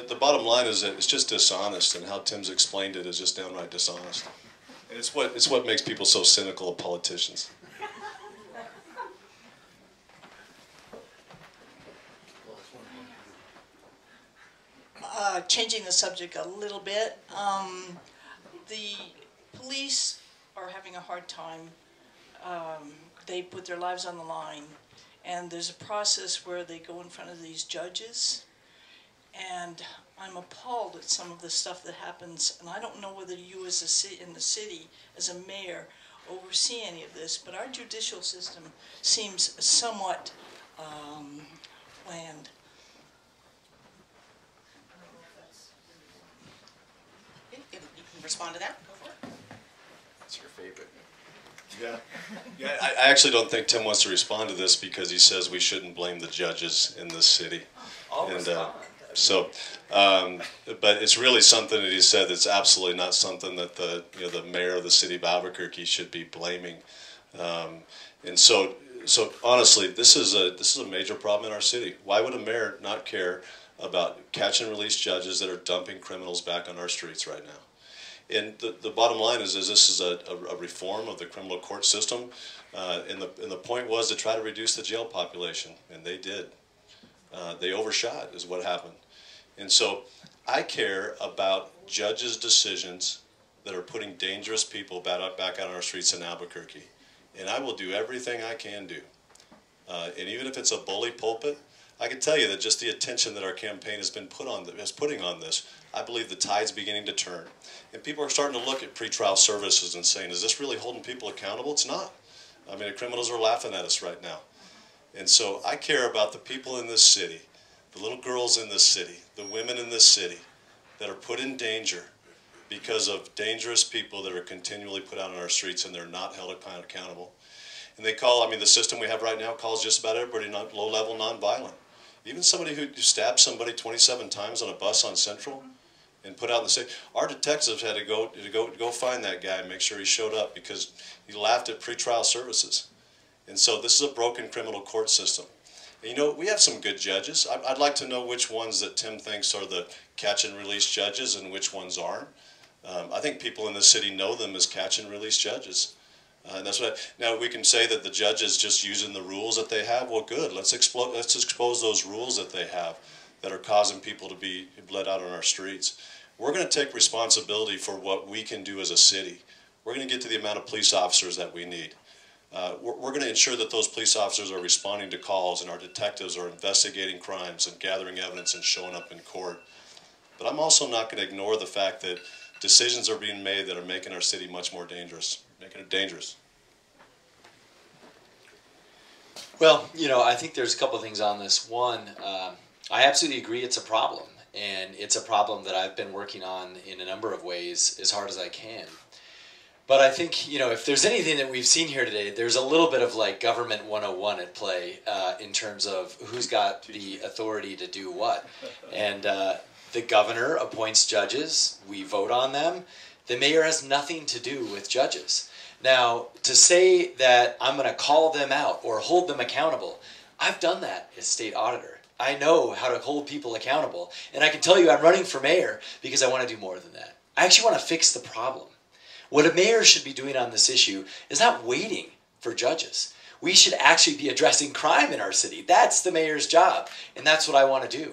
The bottom line is that it's just dishonest, and how Tim's explained it is just downright dishonest. And it's what makes people so cynical of politicians.
Changing the subject a little bit, the police are having a hard time. They put their lives on the line, and there's a process where they go in front of these judges, and I'm appalled at some of the stuff that happens, and I don't know whether you as in the city, as a mayor, oversee any of this, but our judicial system seems somewhat bland.
You can respond to that. Go for it.
What's your favorite?
Yeah. I actually don't think Tim wants to respond to this because he says we shouldn't blame the judges in this city. But it's really something that he said that's absolutely not something that the mayor of the city of Albuquerque should be blaming. And so honestly, this is a major problem in our city. Why would a mayor not care about catch and release judges that are dumping criminals back on our streets right now? And the bottom line is this is a reform of the criminal court system, and the point was to try to reduce the jail population, and they did. They overshot is what happened. And so I care about judges' decisions that are putting dangerous people back out on our streets in Albuquerque. And I will do everything I can do. And even if it's a bully pulpit, I can tell you that just the attention that our campaign has been putting on this, I believe the tide's beginning to turn. And people are starting to look at pretrial services and saying, is this really holding people accountable? It's not. I mean, the criminals are laughing at us right now. And so I care about the people in this city, the little girls in this city, the women in this city that are put in danger because of dangerous people that are continually put out on our streets and they're not held accountable. And they call, the system we have right now calls just about everybody low-level nonviolent. Even somebody who stabbed somebody 27 times on a bus on Central and put out in the city. Our detectives had to go find that guy and make sure he showed up because he laughed at pretrial services. And so this is a broken criminal court system. And, you know, we have some good judges. I'd like to know which ones that Tim thinks are the catch and release judges and which ones aren't. I think people in the city know them as catch and release judges. And that's what now we can say that the judge is just using the rules that they have. Well, good. Let's expose those rules that they have that are causing people to be bled out on our streets. We're going to take responsibility for what we can do as a city. We're going to get to the amount of police officers that we need. We're going to ensure that those police officers are responding to calls and our detectives are investigating crimes and gathering evidence and showing up in court. But I'm also not going to ignore the fact that decisions are being made that are making our city much more dangerous, making it dangerous.
Well, you know, I think there's a couple of things on this. One, I absolutely agree it's a problem, and it's a problem that I've been working on in a number of ways as hard as I can. But I think, you know, if there's anything that we've seen here today, there's a little bit of like government 101 at play in terms of who's got the authority to do what. And the governor appoints judges, we vote on them. The mayor has nothing to do with judges. Now, to say that I'm going to call them out or hold them accountable, I've done that as state auditor. I know how to hold people accountable. And I can tell you I'm running for mayor because I want to do more than that. I actually want to fix the problem. What a mayor should be doing on this issue is not waiting for judges. We should actually be addressing crime in our city. That's the mayor's job, and that's what I want to do.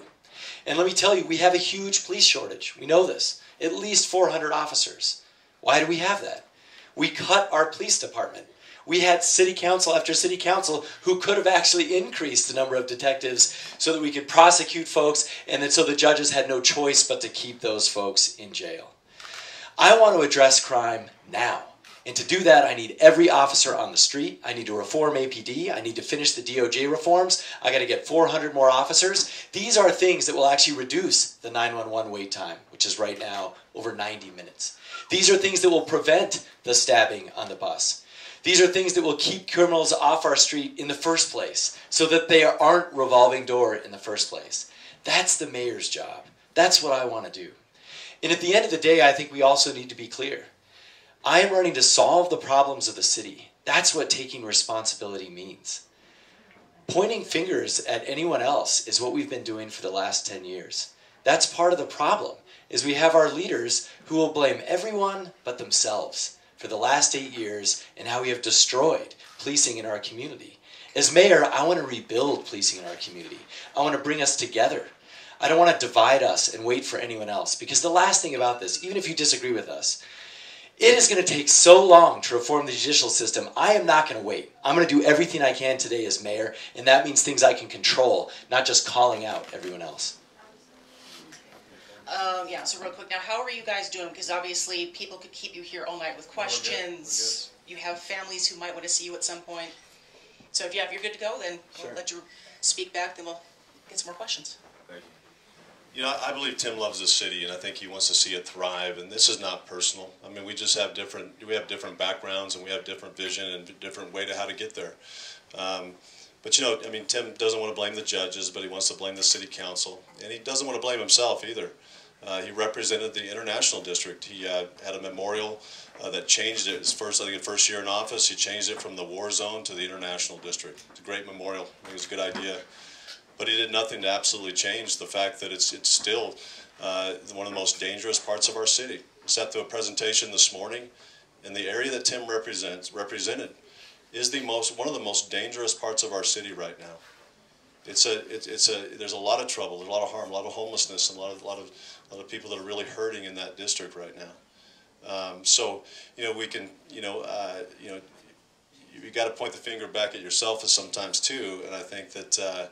And let me tell you, we have a huge police shortage. We know this. At least 400 officers. Why do we have that? We cut our police department. We had city council after city council who could have actually increased the number of detectives so that we could prosecute folks and that so the judges had no choice but to keep those folks in jail. I want to address crime now. And to do that, I need every officer on the street. I need to reform APD. I need to finish the DOJ reforms. I got to get 400 more officers. These are things that will actually reduce the 911 wait time, which is right now over 90 minutes. These are things that will prevent the stabbing on the bus. These are things that will keep criminals off our street in the first place so that they aren't revolving door in the first place. That's the mayor's job. That's what I want to do. And at the end of the day, I think we also need to be clear. I am running to solve the problems of the city. That's what taking responsibility means. Pointing fingers at anyone else is what we've been doing for the last 10 years. That's part of the problem, is we have our leaders who will blame everyone but themselves for the last 8 years and how we have destroyed policing in our community. As mayor, I want to rebuild policing in our community. I want to bring us together. I don't want to divide us and wait for anyone else. Because the last thing about this, even if you disagree with us, it is going to take so long to reform the judicial system. I am not going to wait. I'm going to do everything I can today as mayor, and that means things I can control, not just calling out everyone else.
Yeah, so real quick, now how are you guys doing? Because obviously people could keep you here all night with questions. You have families who might want to see you at some point. So if you're good to go, then we'll let you speak back, then we'll get some more questions.
Thank you. You know, I believe Tim loves this city, and I think he wants to see it thrive. And this is not personal. I mean, we just have different backgrounds, and we have different vision and different way to how to get there. But you know, I mean, Tim doesn't want to blame the judges, but he wants to blame the city council, and he doesn't want to blame himself either. He represented the international district. He had a memorial that changed it. His first year in office, he changed it from the war zone to the international district. It's a great memorial. I think it's a good idea. But he did nothing to absolutely change the fact that it's still one of the most dangerous parts of our city. I sat through a presentation this morning, and the area that Tim represented is one of the most dangerous parts of our city right now. There's a lot of trouble, there's a lot of harm, a lot of homelessness, and a lot of people that are really hurting in that district right now. So you know, we can you got to point the finger back at yourself sometimes too, and I think that.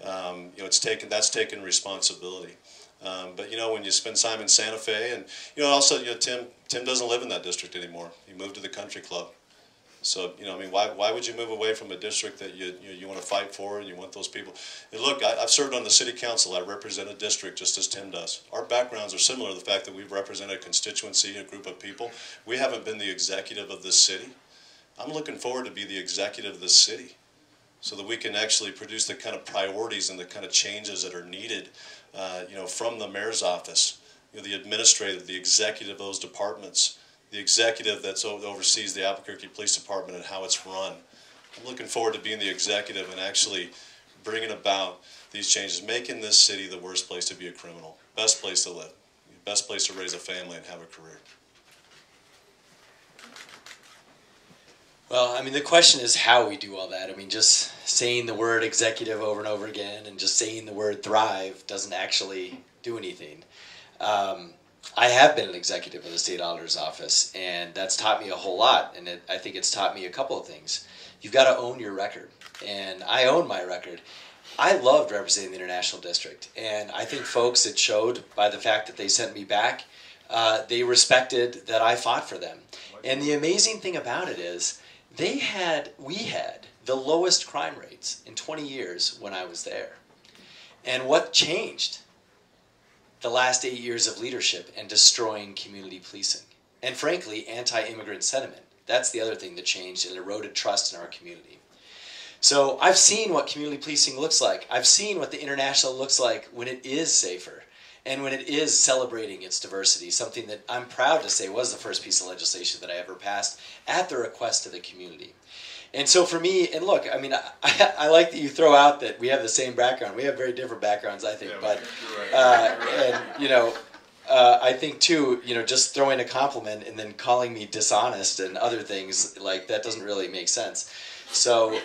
You know, that's taken responsibility. But you know, when you spend time in Santa Fe, and you know, also, you know, Tim doesn't live in that district anymore. He moved to the country club. So you know, I mean, why would you move away from a district that you want to fight for and you want those people? And look, I've served on the city council. I represent a district just as Tim does. Our backgrounds are similar. The fact that we've represented a constituency, a group of people. We haven't been the executive of this city. I'm looking forward to be the executive of this city, so that we can actually produce the kind of priorities and the kind of changes that are needed, you know, from the mayor's office, you know, the administrative, the executive of those departments, the executive that oversees the Albuquerque Police Department and how it's run. I'm looking forward to being the executive and actually bringing about these changes, making this city the worst place to be a criminal, best place to live, best place to raise a family and have a career.
Well, I mean, the question is how we do all that. I mean, just saying the word executive over and over again and just saying the word thrive doesn't actually do anything. I have been an executive of the state auditor's office, and that's taught me a whole lot, and I think it's taught me a couple of things. You've got to own your record, and I own my record. I loved representing the International District, and I think folks, it showed by the fact that they sent me back. They respected that I fought for them. And the amazing thing about it is we had the lowest crime rates in 20 years when I was there. And what changed? The last 8 years of leadership and destroying community policing. And frankly, anti-immigrant sentiment. That's the other thing that changed and eroded trust in our community. So I've seen what community policing looks like. I've seen what the International looks like when it is safer and when it is celebrating its diversity, something that I'm proud to say was the first piece of legislation that I ever passed at the request of the community. And so for me, and look, I mean, I like that you throw out that we have the same background. We have very different backgrounds, I think. Yeah, but, and, you know, I think, too, you know, just throwing a compliment and then calling me dishonest and other things, like, that doesn't really make sense. So,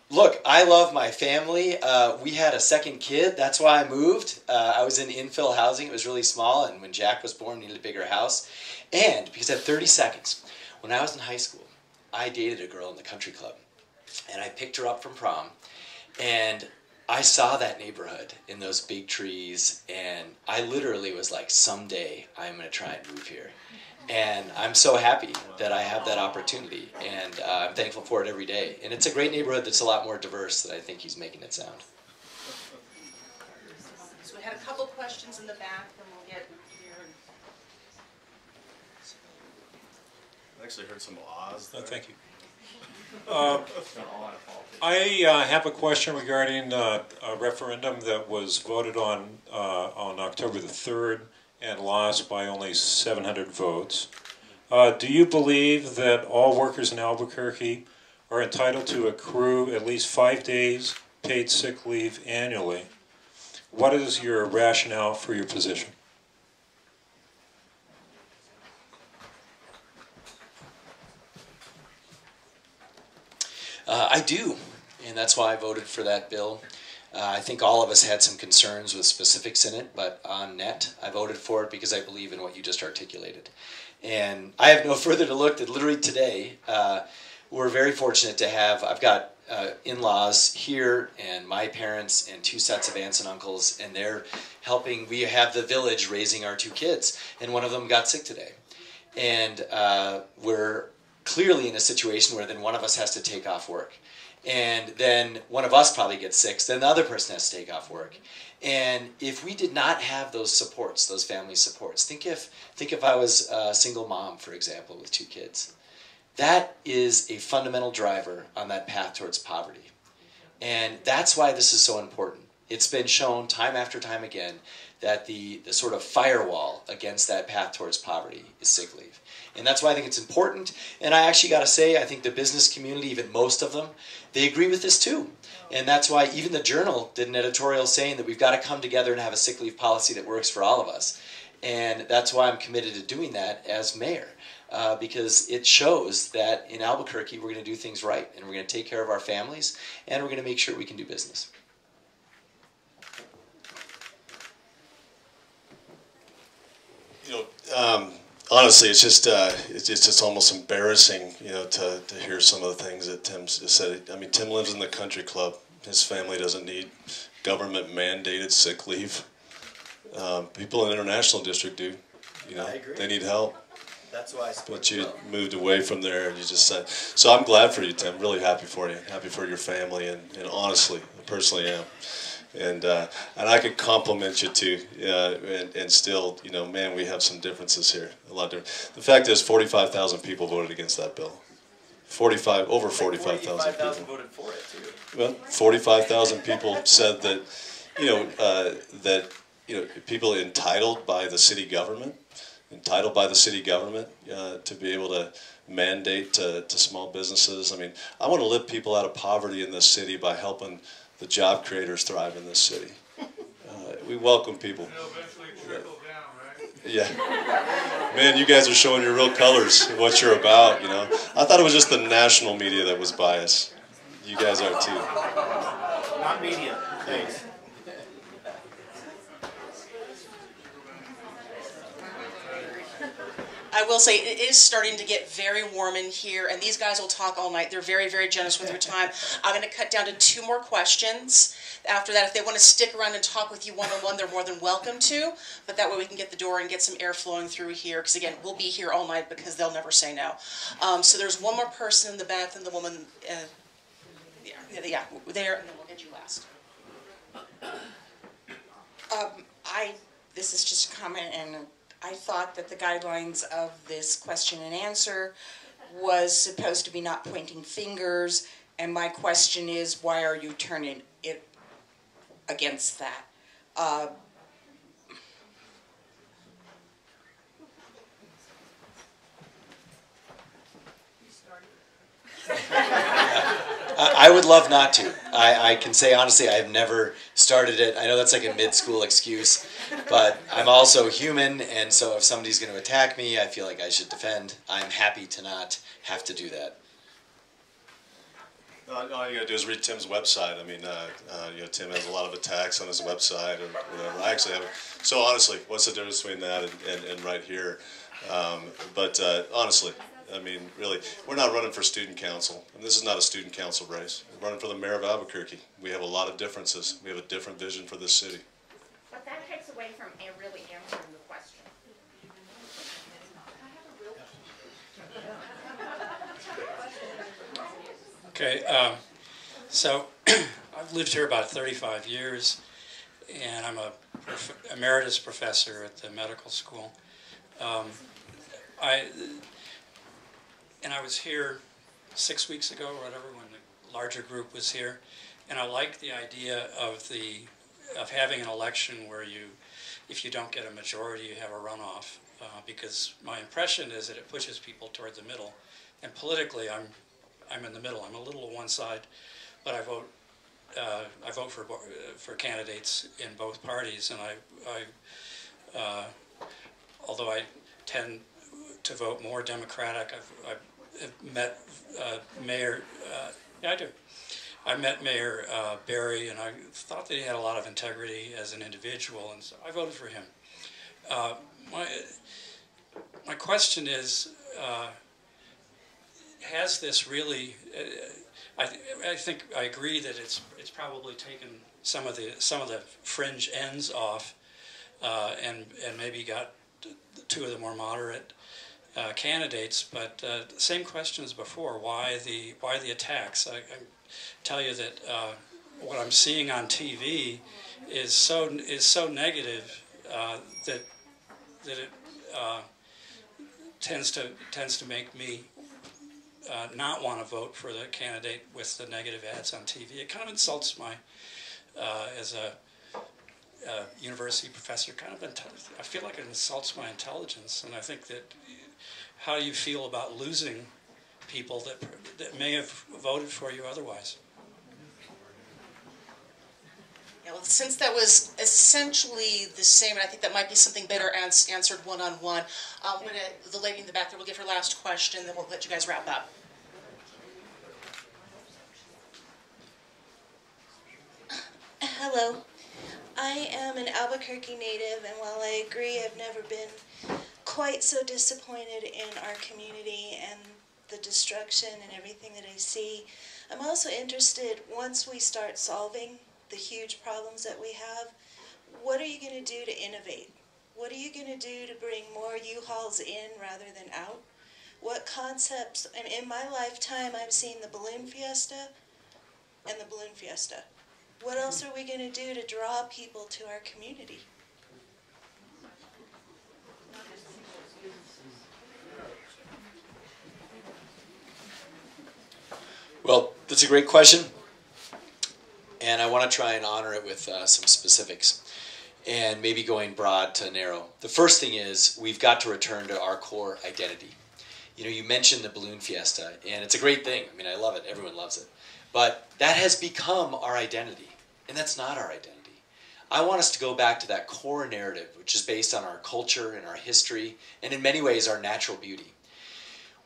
look, I love my family. We had a second kid. That's why I moved. I was in infill housing. It was really small, and when Jack was born, we needed a bigger house. And, because I have 30 seconds, when I was in high school, I dated a girl in the country club, and I picked her up from prom, and I saw that neighborhood in those big trees, and I literally was like, someday I'm going to try and move here. And I'm so happy that I have that opportunity, and I'm thankful for it every day. And it's a great neighborhood that's a lot more diverse than I think he's making it sound.
So we had a couple questions in the back, then we'll get here.
I actually heard some ahs there.
Thank you. I have a question regarding a referendum that was voted on October the 3rd and lost by only 700 votes. Do you believe that all workers in Albuquerque are entitled to accrue at least 5 days paid sick leave annually? What is your rationale for your position?
I do, and that's why I voted for that bill. I think all of us had some concerns with specifics in it, but on net, I voted for it because I believe in what you just articulated. And I have no further to look than literally today, we're very fortunate to have, I've got in-laws here and my parents and 2 sets of aunts and uncles, and they're helping. We have the village raising our 2 kids, and one of them got sick today. And we're clearly in a situation where then one of us has to take off work. And then one of us probably gets sick, then the other person has to take off work. And if we did not have those supports, those family supports, think if I was a single mom, for example, with 2 kids. That is a fundamental driver on that path towards poverty. And that's why this is so important. It's been shown time after time again that the sort of firewall against that path towards poverty is sick leave. And that's why I think it's important. And I actually got to say, I think the business community, even most of them, they agree with this too. And that's why even the Journal did an editorial saying that we've got to come together and have a sick leave policy that works for all of us. And that's why I'm committed to doing that as mayor. Because it shows that in Albuquerque we're going to do things right. And we're going to take care of our families. And we're going to make sure we can do business.
You know, honestly, it's just almost embarrassing, you know, to hear some of the things that Tim said. I mean, Tim lives in the country club. His family doesn't need government mandated sick leave. People in the International District do. You know, they need help.
That's why I support.
But you moved away from there, and you just said. So I'm glad for you, Tim. Really happy for you. Happy for your family, and honestly, I personally am. And I could compliment you too, and still, you know, man, we have some differences here, a lot different. The fact is, 45,000 people voted against that bill. Over 45,000 people
voted for it too.
Well, 45,000 people said that, people entitled by the city government, to be able to mandate to small businesses. I mean, I want to lift people out of poverty in this city by helping the job creators thrive in this city. We welcome people. Yeah. Man, you guys are showing your real colors of what you're about, you know. I thought it was just the national media that was biased. You guys are too.
Not media. Thanks.
I will say it is starting to get very warm in here, and these guys will talk all night. They're very, very generous with their time. I'm going to cut down to 2 more questions. After that, if they want to stick around and talk with you one-on-one, they're more than welcome to. But that way we can get the door and get some air flowing through here. Because again, we'll be here all night because they'll never say no. So there's one more person in the back, and the woman, yeah, there, and then we'll get you last.
This is just a comment, and I thought that the guidelines of this question and answer was supposed to be not pointing fingers, and my question is, why are you turning it against that?
I would love not to. I can say honestly, I've never started it. I know that's like a mid-school excuse, but I'm also human, and so if somebody's going to attack me, I feel like I should defend. I'm happy to not have to do that.
All you got to do is read Tim's website. I mean, you know, Tim has a lot of attacks on his website or whatever. I actually have. So honestly, what's the difference between that and right here? But honestly, I mean, really, we're not running for student council, and this is not a student council race. We're running for the mayor of Albuquerque. We have a lot of differences. We have a different vision for this city.
But that takes away from really answering the question.
Okay, so I've lived here about 35 years, and I'm a emeritus professor at the medical school. I was here 6 weeks ago or whatever when the larger group was here, and I like the idea of having an election where if you don't get a majority, you have a runoff, because my impression is that it pushes people toward the middle, and politically I'm in the middle. I'm a little on one side, but I vote for candidates in both parties, and although I tend to vote more Democratic, I've met Mayor. Yeah, I do. I met Mayor Barry, and I thought that he had a lot of integrity as an individual, and so I voted for him. My question is, has this really? I think I agree that it's probably taken some of the fringe ends off, and maybe got 2 of the more moderate candidates. But same question as before: why the attacks? I tell you that what I'm seeing on TV is so negative that it tends to make me not want to vote for the candidate with the negative ads on TV. It kind of insults my, as a university professor, I feel like it insults my intelligence, and I think that, how do you feel about losing people that may have voted for you otherwise?
Yeah, well, since that was essentially the same, and I think that might be something better answered one-on-one, the lady in the back there will give her last question, then we'll let you guys wrap up.
Hello. I am an Albuquerque native, and while I agree I've never been quite so disappointed in our community and the destruction and everything that I see, I'm also interested, once we start solving the huge problems that we have, what are you going to do to innovate? What are you going to do to bring more U-Hauls in rather than out? What concepts, and in my lifetime I've seen the Balloon Fiesta and the Balloon Fiesta. What else are we going to do to draw people to our community?
Well, that's a great question, and I want to try and honor it with some specifics, and maybe going broad to narrow. The first thing is we've got to return to our core identity, You mentioned the balloon fiesta, and it's a great thing. I mean, I love it. Everyone loves it. But that has become our identity, and that's not our identity. I want us to go back to that core narrative, which is based on our culture and our history, and in many ways our natural beauty.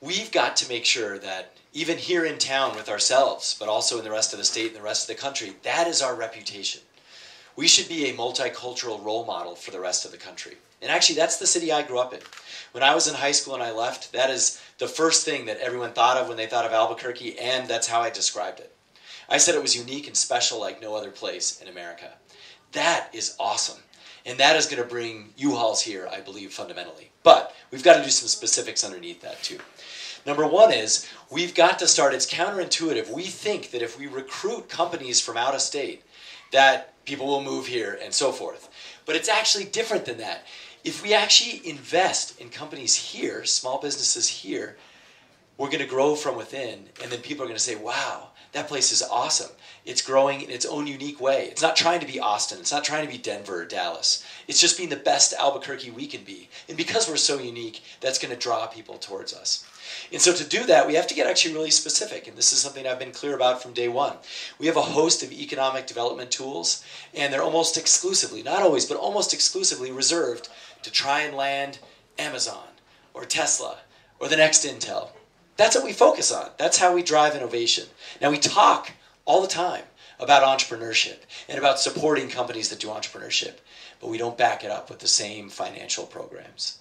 We've got to make sure that even here in town with ourselves, but also in the rest of the state and the rest of the country, that is our reputation. We should be a multicultural role model for the rest of the country. And actually, that's the city I grew up in. When I was in high school and I left, that is the first thing that everyone thought of when they thought of Albuquerque, and that's how I described it. I said it was unique and special like no other place in America. That is awesome. And that is going to bring U-Hauls here, I believe, fundamentally. But we've got to do some specifics underneath that, too. Number one is, we've got to start, it's counterintuitive. We think that if we recruit companies from out of state, that people will move here and so forth. But it's actually different than that. If we actually invest in companies here, small businesses here, we're going to grow from within, and then people are going to say, wow, that place is awesome. It's growing in its own unique way. It's not trying to be Austin. It's not trying to be Denver or Dallas. It's just being the best Albuquerque we can be. And because we're so unique, that's going to draw people towards us. And so to do that, we have to get actually really specific. And this is something I've been clear about from day one. We have a host of economic development tools, and they're almost exclusively, not always, but almost exclusively reserved to try and land Amazon or Tesla or the next Intel. That's what we focus on. That's how we drive innovation. Now, we talk all the time about entrepreneurship and about supporting companies that do entrepreneurship, but we don't back it up with the same financial programs.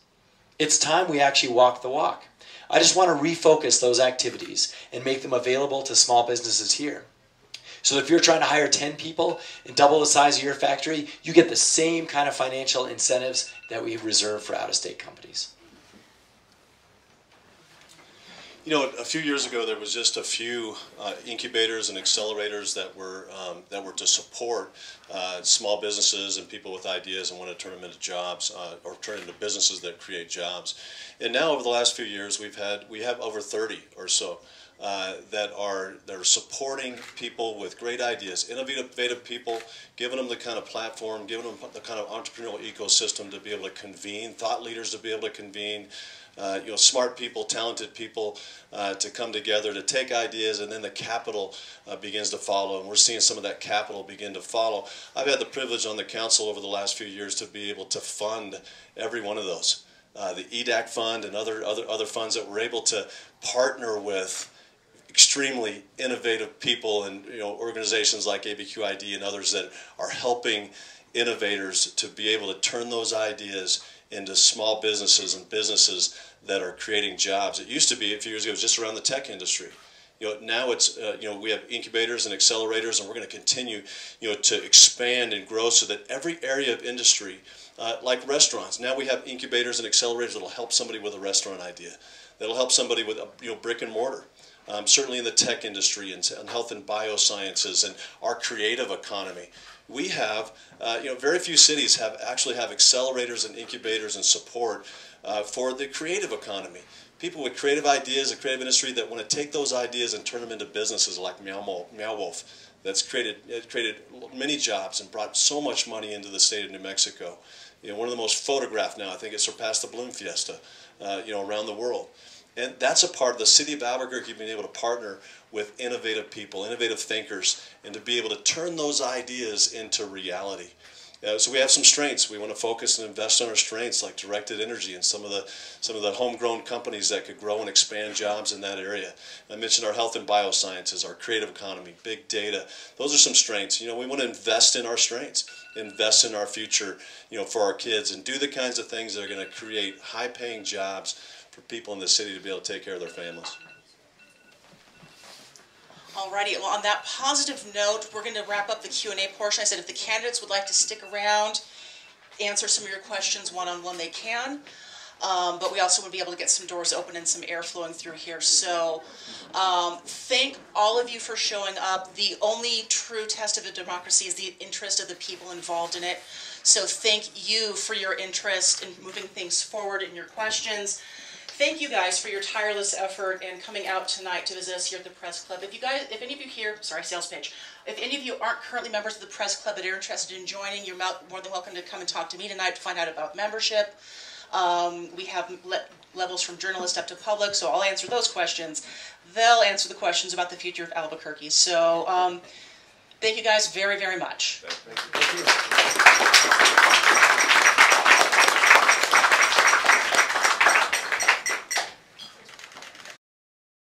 It's time we actually walk the walk. I just want to refocus those activities and make them available to small businesses here. So if you're trying to hire 10 people and double the size of your factory, you get the same kind of financial incentives that we reserve for out-of-state companies.
You know, a few years ago, there was just a few incubators and accelerators that were to support small businesses and people with ideas and want to turn them into jobs or turn into businesses that create jobs. And now, over the last few years, we have over 30 or so that are supporting people with great ideas, innovative people, giving them the kind of platform, giving them the kind of entrepreneurial ecosystem to be able to convene, thought leaders to be able to convene. Smart people, talented people to come together to take ideas, and then the capital begins to follow. And we're seeing some of that capital begin to follow. I've had the privilege on the council over the last few years to be able to fund every one of those. The EDAC fund and other funds that we're able to partner with extremely innovative people and organizations like ABQID and others that are helping innovators to be able to turn those ideas into small businesses and businesses that are creating jobs. It used to be, a few years ago, it was just around the tech industry. Now it's, we have incubators and accelerators, and we're going to continue, to expand and grow so that every area of industry, like restaurants, now we have incubators and accelerators that will help somebody with a restaurant idea, that'll help somebody with, brick and mortar. Certainly in the tech industry and health and biosciences and our creative economy. We have, very few cities actually have accelerators and incubators and support for the creative economy. People with creative ideas, a creative industry that want to take those ideas and turn them into businesses like Meow Wolf, that's created many jobs and brought so much money into the state of New Mexico. One of the most photographed now. I think it surpassed the Balloon Fiesta, around the world. And that's a part of the city of Albuquerque being able to partner with innovative people, innovative thinkers, and to be able to turn those ideas into reality. So we have some strengths. We want to focus and invest on our strengths, like directed energy and some of the homegrown companies that could grow and expand jobs in that area. I mentioned our health and biosciences, our creative economy, big data. Those are some strengths. We want to invest in our strengths, invest in our future, for our kids, and do the kinds of things that are going to create high-paying jobs for people in the city to be able to take care of their families.
Alrighty, well, on that positive note, we're going to wrap up the Q&A portion. I said if the candidates would like to stick around, answer some of your questions one-on-one, they can. But we also would be able to get some doors open and some air flowing through here. So thank all of you for showing up. The only true test of a democracy is the interest of the people involved in it. So thank you for your interest in moving things forward in your questions. Thank you guys for your tireless effort and coming out tonight to visit us here at the Press Club. If any of you here, sales page, if any of you aren't currently members of the Press Club but are interested in joining, you're more than welcome to come and talk to me tonight to find out about membership. We have levels from journalist up to public, so I'll answer those questions. They'll answer the questions about the future of Albuquerque. So thank you guys very, very much.
Thank you.